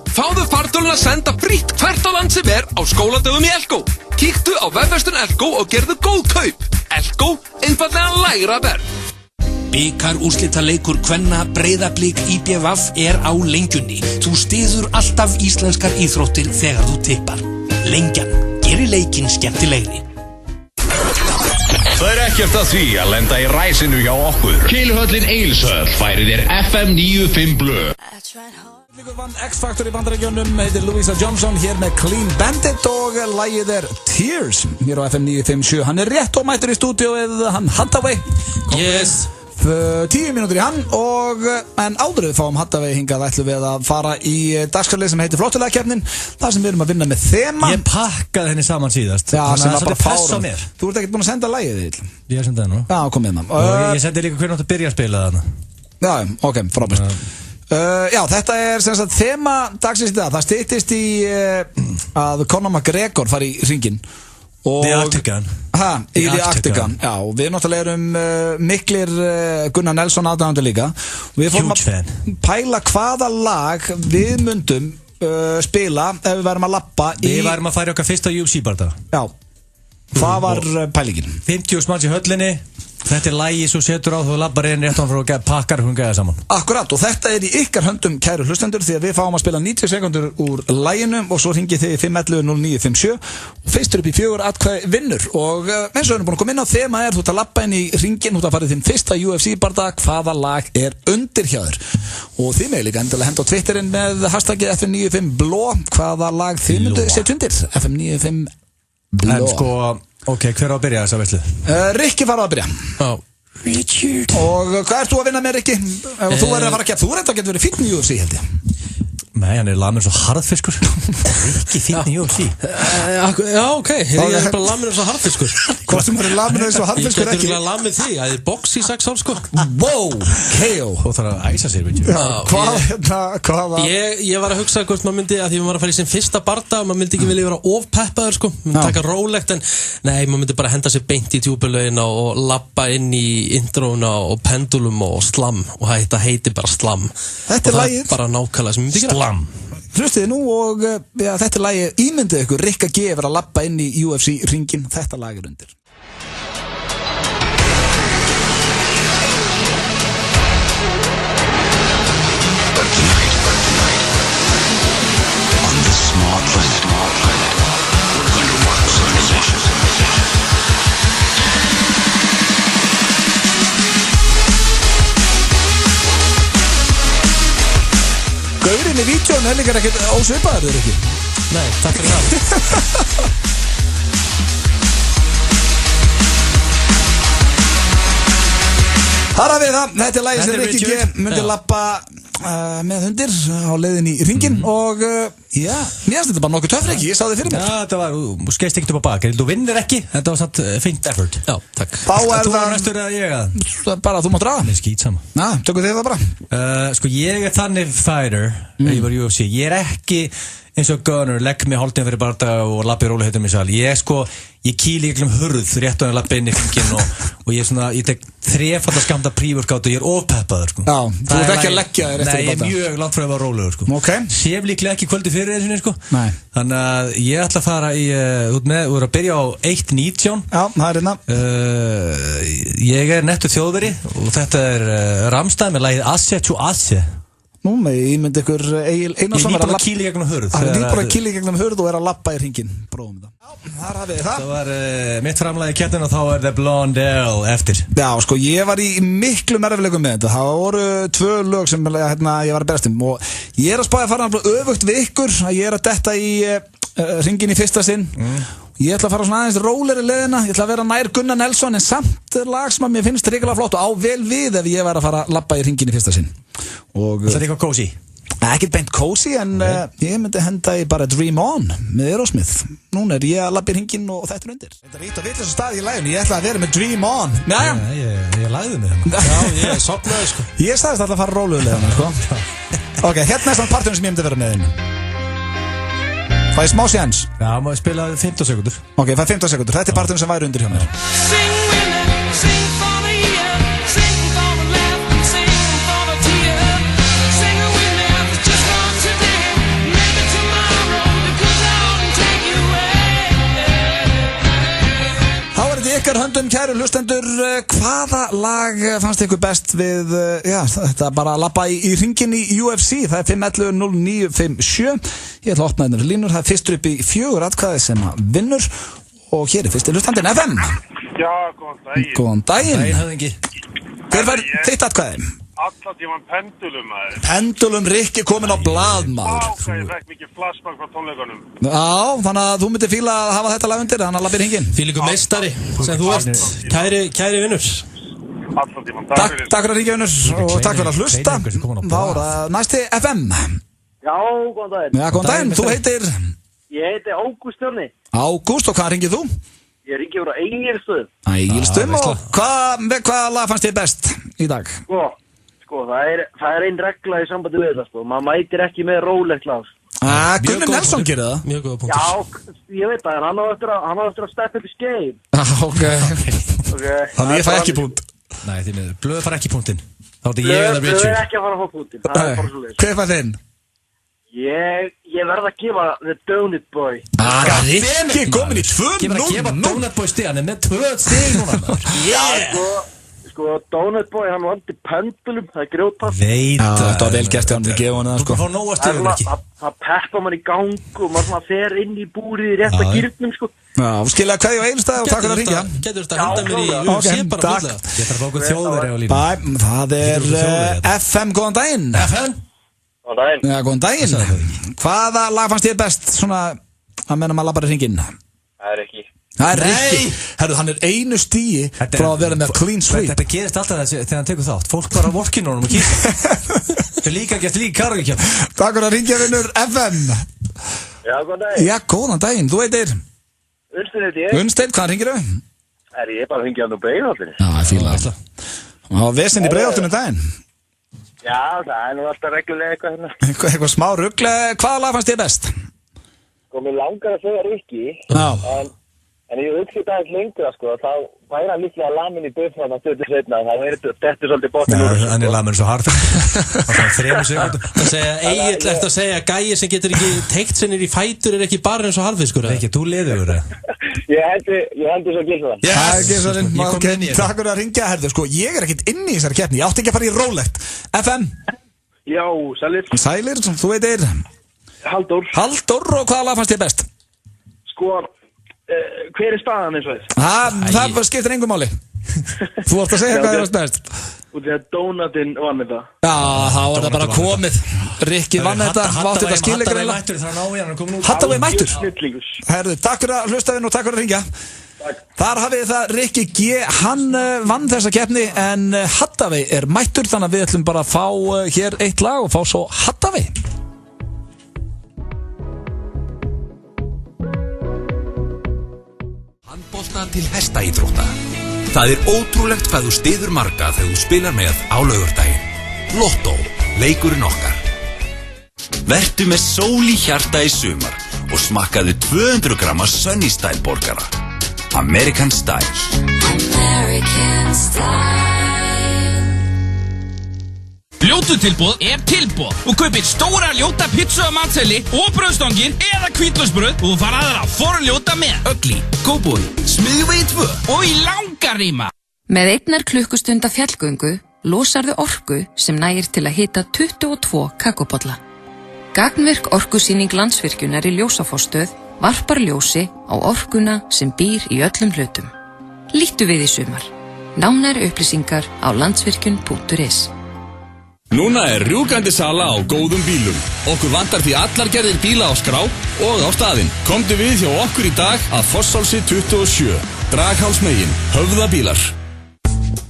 Fáðu fartöluna að senda frítt hvert á land sem á skóladöfum í Elko. Kíktu á vefverslun Elko og gerðu góð kaup. Elko, einfallega lægra verð. Bikar úrslitaleikur kvenna Breiðablik IBVF á lengjunni. Þú styður alltaf íslenskar íþróttir þegar þú tippar. Lengjan, gerir leikinn skemmtilegri. Það ekkert að því að lenda í ræsinu hjá okkur. Keiluhöllin Egilshöll færir þér FM 95 Blö. Vann X-Factor í Bandaríkjunum, heitir Louisa Johnson hér með Clean Bandit og lagið Tears hér á FM 957. Hann rétt og mættur í stúdíóið, hann Hathaway. Yes. 10 mínútur í hann og en áður við fáum Hathaway hingað ætlum við að fara í dagskrárlið sem heitir Flottulega-keppnin, þar sem við erum að vinna með þema. Ég pakkaði henni saman síðast. Já, sem var bara fárum. Mér. Þú ert ekkert búin að senda lagið þitt? Ég sendi það nú. Já, kom með það. Og ég sendi líka hvernig átt að byrja að spila þarna. Já, ok, frábært. Já, þetta sem sagt þema dagsins í dag. Það styttist í að Conor McGregor fari í hringinn. The Octagon. Í The Octagon. Já, við náttúrulega erum miklir Gunnar Nelson aðdáðandi líka. Við fórum að pæla hvaða lag við myndum spila ef við værum að lappa í... Við værum að færa okkar fyrsta UFC-barda. Já, það var pælingin. 50 manns í höllinni, Þetta lagi svo setur á þú labbar inn rétt frá og pakkar hún gæða saman. Akkurat, og þetta í ykkar höndum, kæru hlustendur, því að við fáum að spila 90 sekundur úr laginu og svo hringið þið 511-0957 og fyrstur upp í 4 atkvæði vinnur. Og eins og við erum búin að koma inn á þema þú ert að labba inn í hringinn, þú ert að fara í þinn fyrsta UFC-bardag, hvaða lag undir hjá þér? Og þið með líka endilega henda á Twitterinn með hashtagið FM95blå, hvaða lag þið myndu setja undir? FM95blå. En sko, ok, hver á að byrja þessa veislu? Rikki fara að byrja. Richard. Og hvað ert þú að vinna með, Rikki? Ef þú er að fara að keppa, þú er að geta verið fínn í UFC, held ég. Nei, hann lamur svo harðfiskur. Ekki fínn í UFC. Já, ok, ég bara lamur svo harðfiskur. Hvort sem er lamur svo harðfiskur ekki? Ég getur lamið því, að ég box í 6 ár, sko. Wow, KO. Þú þarf að æsa sér, veit ég. Hvað? Ég var að hugsa hvort maður myndi, að því maður var að fara í sin fyrsta barda og maður myndi ekki vilja vera ofpeppaður, sko. Taka rólegt, en nei, maður myndi bara henda sér beint í djúpulögina og labba inn í introna og pendulum og slam og þetta heitir bara slam. Þetta er lagið. Bara nákvæmlega sem myndi gera. Hlustiði nú og þetta er lagið, ímyndið ykkur, Rikka G er að labba inn í UFC-ringin, þetta lag undir. But tonight, on this small planet, we're going to rock civilization. Gaurinn í vídjón líka ekkert ósvipaður, þeir ekki? Nei, takk fyrir það. Þar að við það, þetta er lagið sem Rikki G myndi labba með hundir á leiðin í ringin og já, mér finnst þetta bara nokkuð töff, Rikki, ég sá þið fyrir mér. Já, þetta var, þú skeist ekkert upp á bak, þú vinnir ekki, þetta var samt fint effort. Já, takk. Þá er þú var næstur að ég að? Bara þú má draga. Mér skýt sama. Já, tökum þið það bara. Sko, ég er þannig fighter, ég var UFC, ég er ekki eins og Gunnar, legg mig holdin fyrir barndag og labbi rólihautum í sal. Ég kýli í glum hurð rétt á að labba inn í fenginn og ég tek þrefalda skamta prívorkátt og ég er ofpeppaður, sko. Já, þú ert ekki að leggja þér eftir barndag. Nei, ég er mjög langt frá að vera rólegur, sko. Ok. Sef líklega ekki kvöldi fyrir þessu, sko. Nei. Þannig að ég ætla að fara í, þú er að byrja á 1.19. Já, það er hérna. Ég er nettur þjóðveri og þetta er Rammstein með lagið Asse to Asse. Nú, ég myndi ykkur Egil Einarsson Ég nýtt bara að kýla í gegnum hurð. Það er nýtt bara að kýla í gegnum hurð og er að labba í hringin. Prófum þetta. Já, þar hafið þið það. Það var mitt framlagi keppnin og þá er The Blondell eftir. Já, sko, ég var í miklu erfiðleikum með þetta. Það voru 2 lög sem ég var að berast og ég er að spája að fara öfugt við ykkur að ég er að detta í hringin í fyrsta sinn. Ég ætla að fara svona aðeins rólegri leiðina. Ég ætla að vera nær Gunnar Nelson en samt lag sem að mér finnst ríkilega flott og á vel við ef ég væri að fara að labba í hringin í fyrsta sinn. Það er eitthvað cozy? Ekkert beint cozy en ég myndi henda í bara Dream On með Aerosmith. Núna er ég að labba í hringin og þetta er undir. Þetta er ít að vitlausum staði í laginu. Ég ætla að vera með Dream On. Næja. Ég lagði mig það. Já, ég sopnaði, sko. Ég sagðist alltaf að fara rólegulega, sko. Ok, hérna er samt parturinn sem ég myndi vera með þinn. Fæ smá séns? Já, maður spila 15 sekundur. Ok, fæ 15 sekundur. Þetta er parturinn sem væri undir hjá mér. Ykkar höndum, kæru hlustendur, hvaða lag fannst ykkur best við, þetta bara að labba í hringin í UFC, það er 511-0957, ég ætla að opna þennar línur, það er fyrstur upp í 4 atkvæði sem vinnur og hér er fyrstur hlustandinn FM. Já, góðan daginn. Góðan daginn. Daginn höfðingi. Hver fær þitt atkvæði? Alla tíman Pendulum, maður. Pendulum, Rikki komin á blað, maður. Váka, ég fekk mikið flashback frá tónleikunum. Já, þannig að þú myndir fíla að hafa þetta lag undir, þannig að labba í hringin. Fílingu meistari sem þú ert, kæri vinnur. Alla tíman, takk fyrir að hringja vinnur og takk fyrir að hlusta. Þá er það næsti FM. Já, góðan daginn. Já, góðan daginn, þú heitir? Ég heiti Ágúst Jörni. Ágúst, og hvað hringir þú? Ég hringi frá Egilsstöðum. Egilsstöðum, og hvað lag fannst þér best í dag? Sko, það er ein regla í sambandi við þetta, sko. Maður mætir ekki með rólegt lag. Gunnar Nelson gerir það. Mjög góða punktur. Já, ég veit það, en hann á eftir að step up his game. Ok. Þannig ég fæ ekki punkt. Nei, því miður. Blöð fær ekki punktinn. Þá er ég eða Richard. Blöð er ekki að fara að fá punktinn. Það er bara svo leiðis. Hver fær þinn? Ég verð að gefa The Donut Boy. Rikki komin í 2-0. Gefa Donut Boy stig, hann er með 2 stig núna. Já, sko. Sko, Donut Boy, hann valdi pendulum, það grjótpass. Veit þetta var vel gert þegar hann til gefa hann það, sko. Þú fá nóga stíðum ekki. Það peppa mann í gang og maður svona fer inn í búrið í rétta gírnum, sko. Já, skiljaði kveðja á Egilsstað og takk fyrir að ringja. Getur þetta að henda mér í UFC bara fulla? Ég þarf að fá okkur þjóðveri á línu. Bæ, það er FM, góðan daginn. FM? Góðan daginn. Já, góðan daginn. Hvaða lag fannst þér best, svona, að menna maður labbar í hringinn? Það er ekki. Það er Rikki. Herru, hann er einu stíi frá að vera með clean sweep. Þetta gerist alltaf þegar hann tekur þátt. Fólk var á vorkinunum og kýrst. Það er líka gert líka kargikjöp. Takk fyrir að ringja, vinnur FM. Já, góðan daginn. Já, góðan daginn. Þú heitir? Unnsteinn heiti ég. Unnsteinn, hvað ringir þau? Ég bara hringi hann á Breiðholtinu. Já, ég fíla það. Það var vesinn í Breiðholtinu daginn. Já, það er nú alltaf reglulega eitthvað hérna. Eitthvað smá rugl. Hvaða lag fannst þér best? Sko, mér langar að segja Rikki. Já. En ég hugsi það eitthvað lengra, sko, þá væri hann líklega lamin í buffan að stöðu setna, þá er þetta svolítið bóttin úr. Hann er lamin svo harður. Það er 3 sekúndur. Það segja, Egill eftir að segja, gæi sem getur ekki teikt sinnir í fætur er ekki bara eins og harðfiskur. Ekki, þú liður það. Ég hendi svo Gilsarinn. Já, Gilsarinn, takk fyrir að ringja, herðu, sko, ég er ekkert inni í þessari keppni, ég átti ekki að fara í rólegt. FM? Já, sælir. Sælir, þú veitir? Halldór. Halldór, og hvaða lag fannst þér best? Sko, hver er staðan eins og þess? Það skiptir engum máli. Þú ætti að segja hvað það var best. Og þegar Donutinn vann þetta. Já, þá er það bara komið. Rikki vann þetta, vátti þetta skillegreila. Hattaway mættur. Herðu, takk fyrir að hlusta við og takk fyrir að ringja. Þar hafið það Rikki G, hann vann þessa keppni en Hattaway er mættur, þannig að við ætlum bara að fá hér eitt lag og fá svo Hattaway. Handbolta til hestaíþrótta. Það er ótrúlegt hvað þú styður marga þegar þú spilar með á laugardaginn. Lotto, leikurinn okkar. Vertu með sól í hjarta í sumar og smakkaðu 200 gramma Sunny Style borgara. American Style. American Style. Ljótutilboð er tilboð. Þú kaupir stóra ljóta pizzu af Mazzeli og brauðstangir eða hvítlausbrauð og þú fara aðra forljóta með Ugly, Cowboy, Smiðjuvegi 2 og í Langaríma. Með 1 klukkustunda fjallgöngu losarðu orku sem nægir til að hita 22 kakóbolla. Gagnvirk orkusýning Landsvirkjunar í Ljósafossstöð varpar ljósi á orkuna sem býr í öllum hlutum. Líttu við í sumar. Nánari upplýsingar á landsvirkjun.is. Núna er rjúkandi sala á góðum bílum. Okkur vantar því allar gerðir bíla á skrá og á staðinn. Komdu við hjá okkur í dag að Fosshálsi 27. Draghálsmegin, Höfðabílar.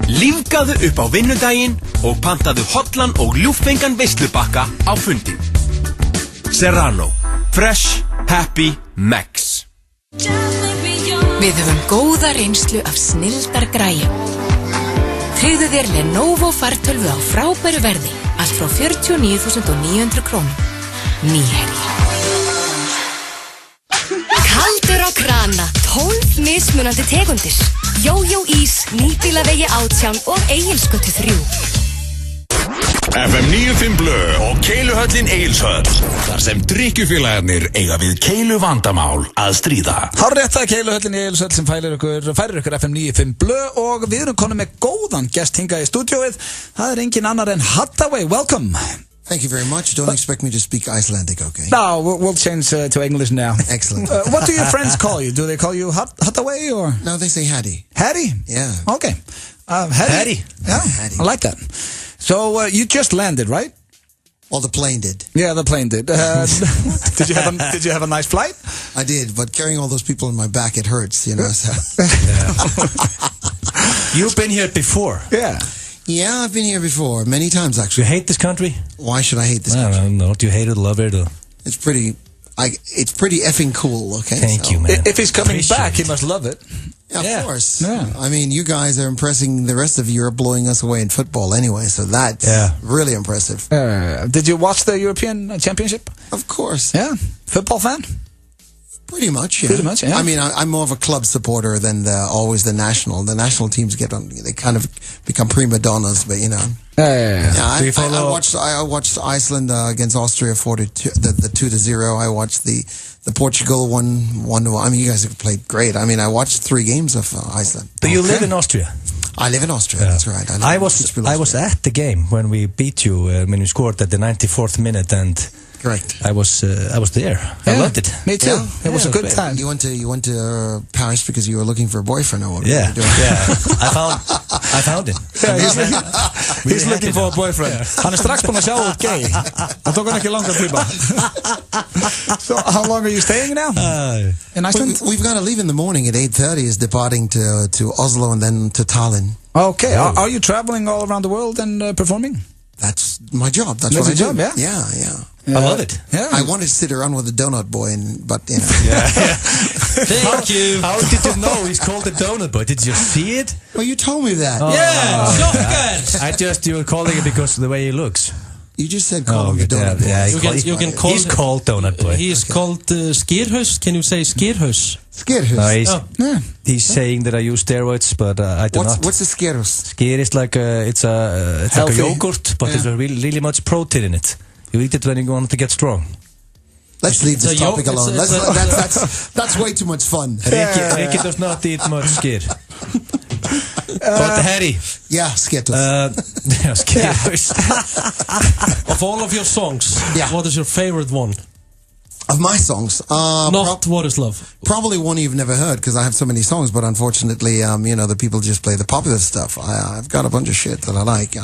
Lífgaðu upp á vinnudaginn og pantaðu hotlan og ljúffengan veislubakka á fundin. Serrano. Fresh, happy, max. Við höfum góða reynslu af snilldar græjum. Tryggðu þér Lenovo fartölvu á frábæru verði, allt frá 49.900 krónum. Nýherji. Kaldur á krana, 12 mismunandi tegundir. Jójó ís, Nýbýlavegi 18 og Egilsgötu 3. FM 95 Blö og Keiluhöllin Egilshöll. Þar sem drykkjufélagarnir eiga við keilu vandamál að stríða. Hárrétt að Keiluhöllin Egilshöll sem færir ykkur FM 95 Blö og við erum konum með góðan gest hingað í stúdíóið. Það er engin annar en Hattaway. Welcome. Thank you very much. Don't expect me to speak Icelandic, okay? No, we'll change to English now. Excellent. What do your friends call you? Do they call you Hattaway or? No, they say Hattie. Hattie? Yeah. Okay. Hattie? Yeah, Hattie. I like that. So you just landed, right? Well, the plane did. Yeah, the plane did. Did you have a nice flight? I did, but carrying all those people on my back, it hurts, you know. So. You've been here before. Yeah. Yeah, I've been here before, many times actually. You hate this country? Why should I hate this country? No, do you hate it, love it? Or? It's pretty effing cool, okay? Thank you, man. If he's coming back, he must love it. Yeah, of course. Yeah. I mean, you guys are impressing the rest of Europe, blowing us away in football anyway, so that's really impressive. Did you watch the European Championship? Of course. Yeah. Football fan? Pretty much, yeah. Pretty much, yeah. I mean, I'm more of a club supporter than always the national. The national teams they kind of become prima donnas, but you know. I watched Iceland against Austria 4-2, the 2-0. I watched the Portugal 1-1. I mean, you guys have played great. I mean, I watched 3 games of Iceland. Do you live in Austria? I live in Austria, that's right. I was at the game when we beat you, when you scored at the 94th minute, and correct. I was there. I loved it. Me too. It was a good time. You went to Paris because you were looking for a boyfriend, or what? Yeah, I found it. He's looking for a boyfriend. Hann strax búinn að sjá út gay. Það tók hann ekki langa tíma. So how long are you staying now? In Iceland? We've got to leave in the morning at 8:30. Is departing to Oslo and then to Tallinn. Okay. Are you traveling all around the world and performing? That's my job. That's what I do. Yeah? Yeah. I love it. Yeah. I wanted to sit around with the donut boy, but you know. Thank you. How did you know he's called the donut boy? Did you see it? Well, you told me that. You were calling it because of the way he looks. You just said call him the donut boy. Yeah, you can call he's called donut boy. He is called Skirhus. Can you say Skirhus? Skirhus. No, he's saying that I use steroids, but I do not. What's a skirhus? Skir is like it's like a yogurt, but there's really much protein in it. You eat it when you want to get strong. Let's leave this topic alone. That's way too much fun. Ricky does not eat much skir. But Harry. Yeah, Skittles. Skittles. Of all of your songs, what is your favorite one? Of my songs? Not What Is Love. Probably one you've never heard, because I have so many songs, but unfortunately, the people just play the popular stuff. I've got a bunch of shit that I like.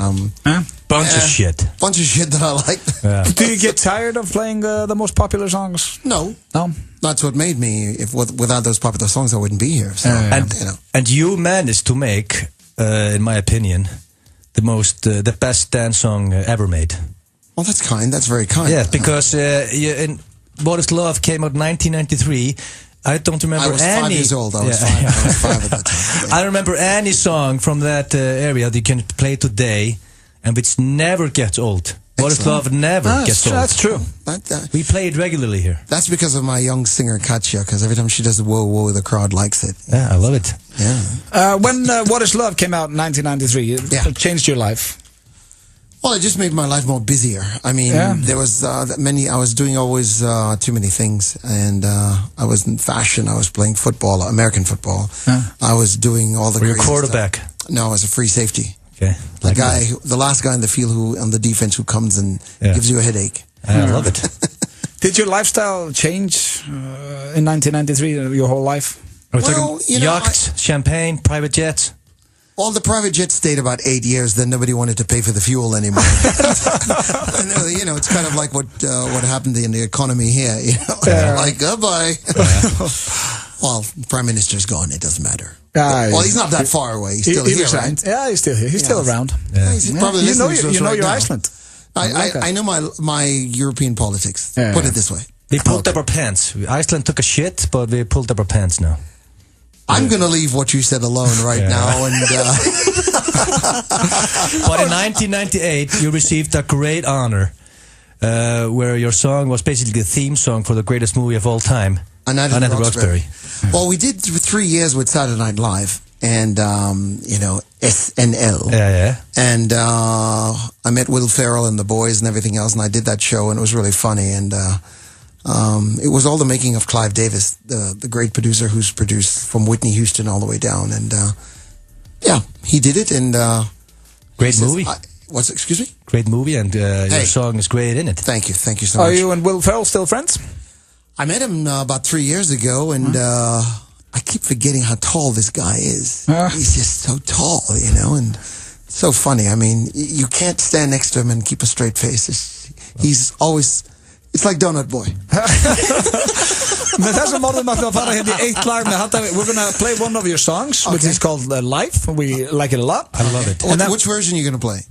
Bunch of shit that I like. Yeah. Do you get tired of playing the most popular songs? No. That's what made me. Without those popular songs, I wouldn't be here. So, and you managed to make, in my opinion, the best dance song ever made. Well, that's kind. That's very kind. Yeah, because What Is Love came out in 1993. I don't remember any. I was 5 years old. I was 5 at that time. I don't remember any song from that area that you can play today, and which never gets old. What Is Love never gets old. That's true. We play it regularly here. That's because of my young singer Katja, because every time she does the whoa whoa, the crowd likes it. Yeah, I love it. Yeah. When What Is Love came out in 1993, it changed your life. Well, it just made my life more busier. I mean, there was I was doing always too many things, and I was in fashion. I was playing football, American football. I was doing all the. Were you a quarterback? Stuff. No, I was a free safety. Okay. The last guy in the field on the defense who comes and gives you a headache. I love it. Did your lifestyle change in 1993? Your whole life? Well, yachts, champagne, private jets. Well, the private jet stayed about 8 years. Then nobody wanted to pay for the fuel anymore. It's kind of like what happened in the economy here. Like goodbye. Well, Prime Minister's gone. It doesn't matter. Well, he's not that far away. He's still here, right? Yeah, he's still here. He's still around. Yeah. He's probably you know your Iceland. I know my European politics. Put it this way. We pulled up our pants. Iceland took a shit, but we pulled up our pants now. I'm going to leave what you said alone now. And But in 1998, you received a great honor where your song was basically the theme song for the greatest movie of all time, Annette Roxbury. Well, we did 3 years with Saturday Night Live and, SNL. Yeah. And I met Will Ferrell and the boys and everything else, and I did that show, and it was really funny. And it was all the making of Clive Davis, the great producer who's produced from Whitney Houston all the way down. And he did it. And great movie. Excuse me? Great movie, and your song is great in it. Thank you so much. Are you and Will Ferrell still friends? I met him about 3 years ago, and I keep forgetting how tall this guy is. He's just so tall, and so funny. I mean, you can't stand next to him and keep a straight face. He's always... It's like Donut Boy. Með þessum orðum ætlum að fara hérna í eitt lag með Hatta. We're going to play one of your songs, which is called Life. We like it a lot. I love it. Which version are you going to play?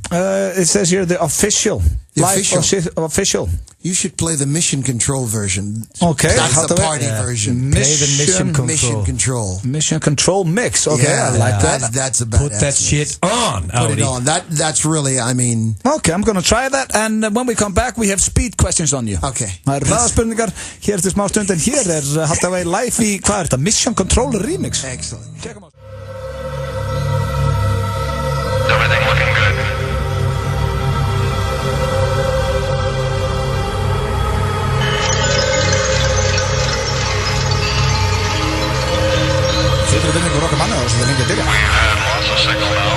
It says here the official. Official. You should play the Mission Control version. Okay. That's the party version. Play the Mission Control. Mission Control mix. Okay, I like that. That's a badass. Put that shit on, Put it on. That's really, I mean... Okay, I'm going to try that, and when we come back, we have speed questions on you. Okay. Það hraðaspurningar, hér til smá stund, en hér Hathaway Live í, hvað þetta? Mission Control remix. Excellent. Check them out. Everything looking good. Fyrir vinningur okkar manna og svo það lengi að byrja. We have lots of signal now.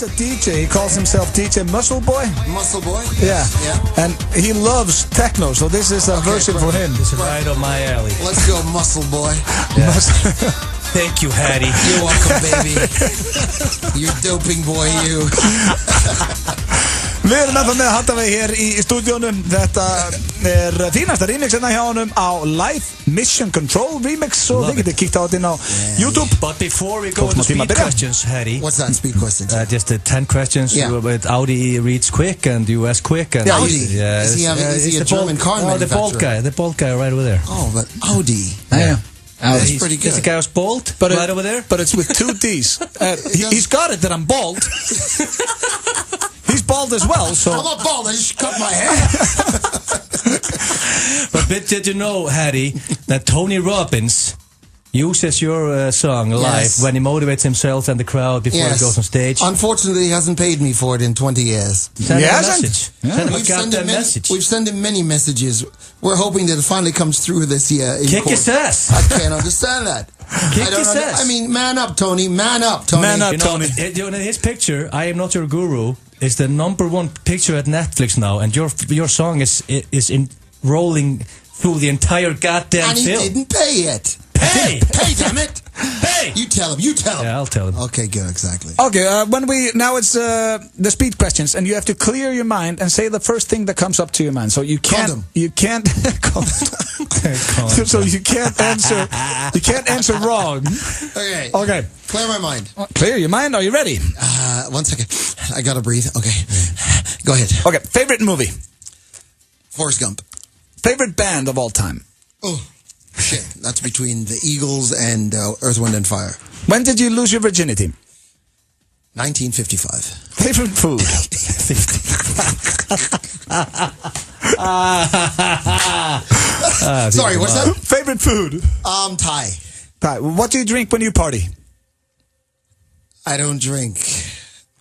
a DJ. He calls himself DJ Muscle Boy. Muscle Boy? Yeah. Yeah. And he loves techno, so this is a version for him. This is right up my alley. Let's go, Muscle Boy. Yeah. Thank you, Hattie. You're welcome, baby. You doping boy, you. Við erum ennþá með að halda við hér í stúdíónum. Þetta fínasta remix hérna hjá honum á Live Mission Control remix, so þið getið kíkt á þetta inn á YouTube. But before we go to speed questions, Hattie. What's that, speed questions? Just 10 questions. Yeah. With Audi reads quick and you ask quick. And Audi? Is he a German car manufacturer? The bald guy right over there. Oh, but Audi. Yeah. That's pretty good. Is the guy who's bald? But right over there? But it's with 2 D's. He's got it that I'm bald. He's bald as well, so... I'm not bald, I just cut my hair. But did you know, Hattie, that Tony Robbins uses your song live when he motivates himself and the crowd before he goes on stage? Unfortunately, he hasn't paid me for it in 20 years. Send him a message. Send him a goddamn message. We've sent him many messages. We're hoping that it finally comes through this year. Kick his ass. I can't understand that. Kick his ass. I mean, man up, Tony. Man up, Tony. Man up, Tony. His picture, I Am Not Your Guru, is the #1 picture at Netflix now, and your song is rolling through the entire goddamn film. And he didn't pay yet. Pay! Pay, damn it! Pay! You tell him. Yeah, I'll tell him. Okay, good, exactly. Okay, now it's the speed questions, and you have to clear your mind and say the first thing that comes up to your mind. So you can't, so you can't answer wrong. Okay. Clear my mind. Clear your mind. Are you ready? 1 second. I gotta breathe. Okay. Go ahead. Okay. Favorite movie? Forrest Gump. Favorite band of all time? Oh, shit. That's between the Eagles and Earth, Wind and Fire. When did you lose your virginity? 1955. Favorite food? Sorry, what's that? Favorite food? Thai. Thai. What do you drink when you party? I don't drink.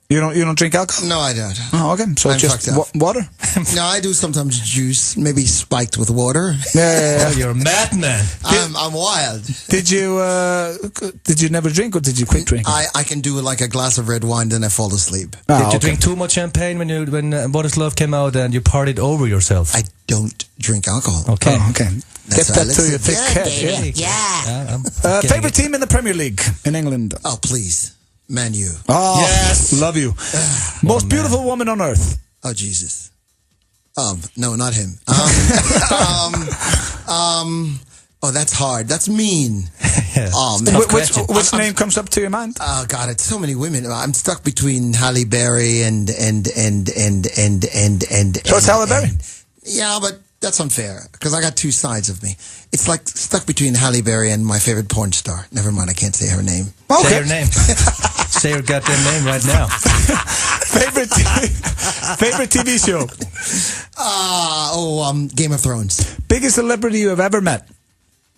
You don't drink alcohol? No, I don't. Oh, okay. So I'm just fucked up. water? No, I do sometimes juice, maybe spiked with water. Yeah. Oh, you're a madman. I'm wild. Did you never drink, or did you quit drinking? I can do like a glass of red wine, then I fall asleep. Did you drink too much champagne when What Is Love came out and you partied over yourself? I don't drink alcohol. Okay. Oh, okay. Get that to your thick head. Yeah. Favorite team in the Premier League in England? Oh, please. Man U. Oh, yes. Love you. Most beautiful woman on earth? Oh, Jesus. No, not him. Oh, that's hard. That's mean. Oh, man. Which name comes up to your mind? Oh, God, it's so many women. I'm stuck between Halle Berry and. So it's Halle Berry? Yeah, but that's unfair, because I got two sides of me. It's like stuck between Halle Berry and my favorite porn star. Never mind, I can't say her name. Okay. Say her name. Say her goddamn name right now. Favorite TV show? Game of Thrones. Biggest celebrity you have ever met?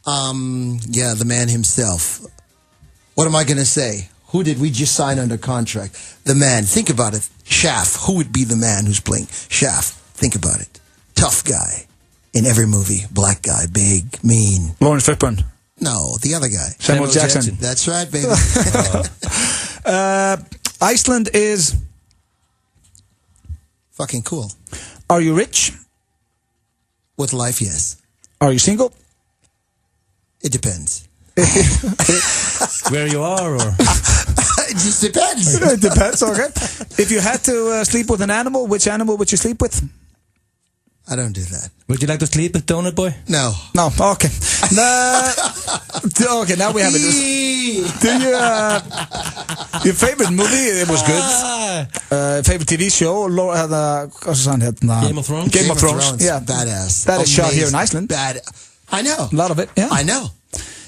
Yeah, the man himself. What am I going to say? Who did we just sign under contract? The man. Think about it. Shaft. Who would be the man who's playing Shaft? Think about it. Tough guy. In every movie. Black guy. Big. Mean. Lawrence Fishburne. No, the other guy. Samuel Jackson. That's right, baby. Iceland is... Fucking cool. Are you rich? With life, yes. Are you single? It depends. Where you are, or... It just depends. It depends, okay. If you had to sleep with an animal, which animal would you sleep with? I don't do that. Would you like to sleep with Donut Boy? No. No, okay. Okay, now we have it. Do you, your favorite movie, it was good. Favorite TV show, Game of Thrones? Game of Thrones, yeah. Badass. That is shot here in Iceland. I know. A lot of it, yeah. I know.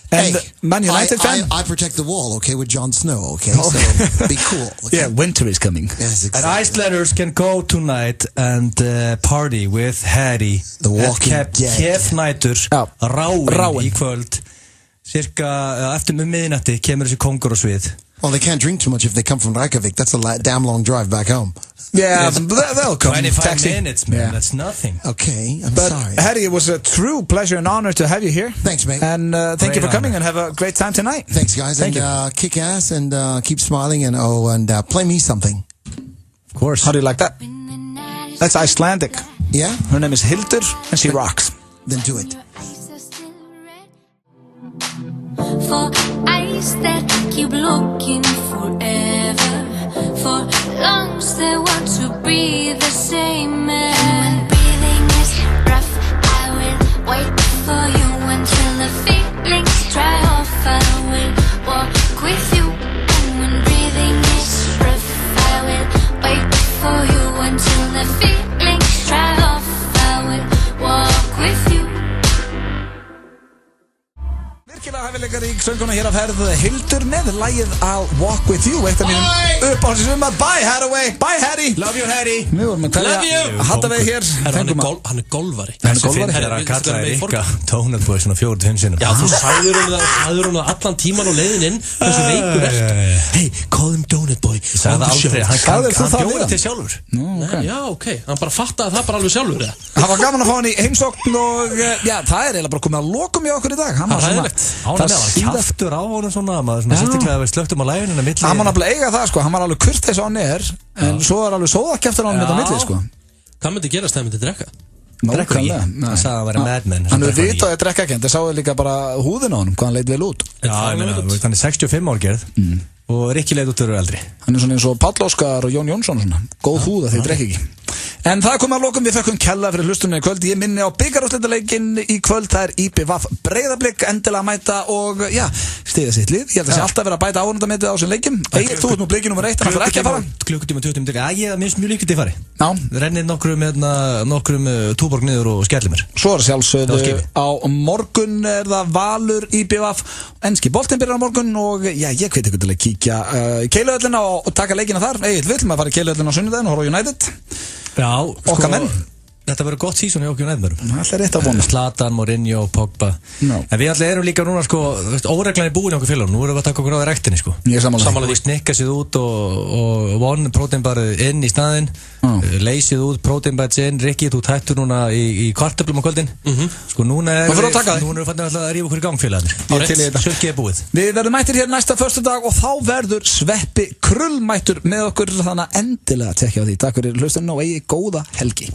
And hey, Man United fan? I protect the wall, okay, with Jon Snow, okay? So be cool. Okay? Yeah, winter is coming. Yes, exactly. And Icelanders can go tonight and party with Hattie. The Walking Dead. Kefnætur, Ráin í kvöld. Cirka eftir miðnætti kemur þessi kongur á svið. Well, they can't drink too much if they come from Reykjavik. That's a damn long drive back home. Yeah, they'll come. 25 minutes, man. Yeah. That's nothing. Okay, I'm sorry. Hattie, it was a true pleasure and honor to have you here. Thanks, mate. And thank you for coming and have a great time tonight. Thanks, guys. Thank and you. Kick ass and keep smiling and play me something. course. How do you like that? That's Icelandic. Yeah? Her name is Hildur and she rocks. Then do it. For eyes that keep looking forever, for lungs that want to breathe the same air. And when breathing is rough, I will wait for you until the feelings dry off. I will walk with you. And when breathing is rough, I will wait for you until the feelings dry off. I will walk with you. Virkilega hæfileikarík sönguna hér af herð Hildur með lagið I'll Walk With You, eitt af mínum uppáhalds í sumar. Bye Hathaway, bye Harry. Love you Harry. Við vorum að hverja Hathaway hér. Hann er golvari. Það er svo finn þegar að kalla þér Rikka Donut Boy svona 4-5 sinnum. Já, þú sagður það allan tíman og leiðin inn hversu veikur er. Hey, call him Donut Boy. Ég sagði það aldrei, hann bjóði til sjálfur. Já, ok, hann bara fattaði það bara alveg sjálfur. Það var gaman að fá hann í heimsókn og já, það er eiginlega bara komið að lokum í okkur í dag. Það var kjaftur á honum svona, maður svona sérstaklega við slöktum á læginuna milli. Hann var nefnilega eiga það sko, hann var alveg kurteis á hann en svo er alveg sóðakjaftur á hann mitt á milli sko. Hvað myndi gerast þegar myndi drekka? Drekka ekki, það sagði að hann væri madman. Hann hefur vitað að drekka ekki, en það sáðu líka bara húðin á honum, hvað hann leit vel út. Já, ég meina, hann er 65 ár gerð og Rikki leit út fyrir eldri. Hann er svona eins og Páll Óskar og Jón Jónsson svona, góð húða þeir drekka ekki. En það er komið að lokum, við þökkum kella fyrir hlustunni í kvöld. Ég minni á bikarúrslitaleikinn í kvöld, það er IBVF Breiðablik, endilega mæta og já, stiðja sitt lið. Ég held að það sé alltaf verið að bæta áhorfendametið á þessum leikjum. Egil, þú ert nú blikið nummer 1, hann ætlar ekki að fara. Klukkutíma 20 minútur, ég er minnst mjög líkið til að fara. Rennið nokkrum túborg niður og skellir mér. Svo er sjálfsögðu á morgun er það Valur IBVF, enski boltinn byrjar á morgun og já, ég hveti ykkur til að kíkja í Keiluhöllina og taka leikina þar. Egil, við ætlum að fara í Keiluhöllina á sunnudaginn og horfa á United. Já, okkar menn. Þetta verður gott sísón í okkur United. Það er rétt að vona. Zlatan, Mourinho, Pogba. En við allir erum líka núna sko, óreglan er búin í okkur félagum. Nú erum við að taka okkur á rektinni sko. Ég er sammála. Við snikka sér út og von próteinbarið inn í staðinn. Leysið út, próteinbarið inn. Rikki, þú tættur núna í kvartöflum á kvöldin. Sko núna erum við fannir alltaf að rífa okkur í gang félagarnir. Sölkið er búið. Við verðum mættir hér næsta föstudag og þá verður Sveppi Krull mættur með okkur, þannig að endilega tekja á því. Takk fyrir hlustunina og eigi góða helgi.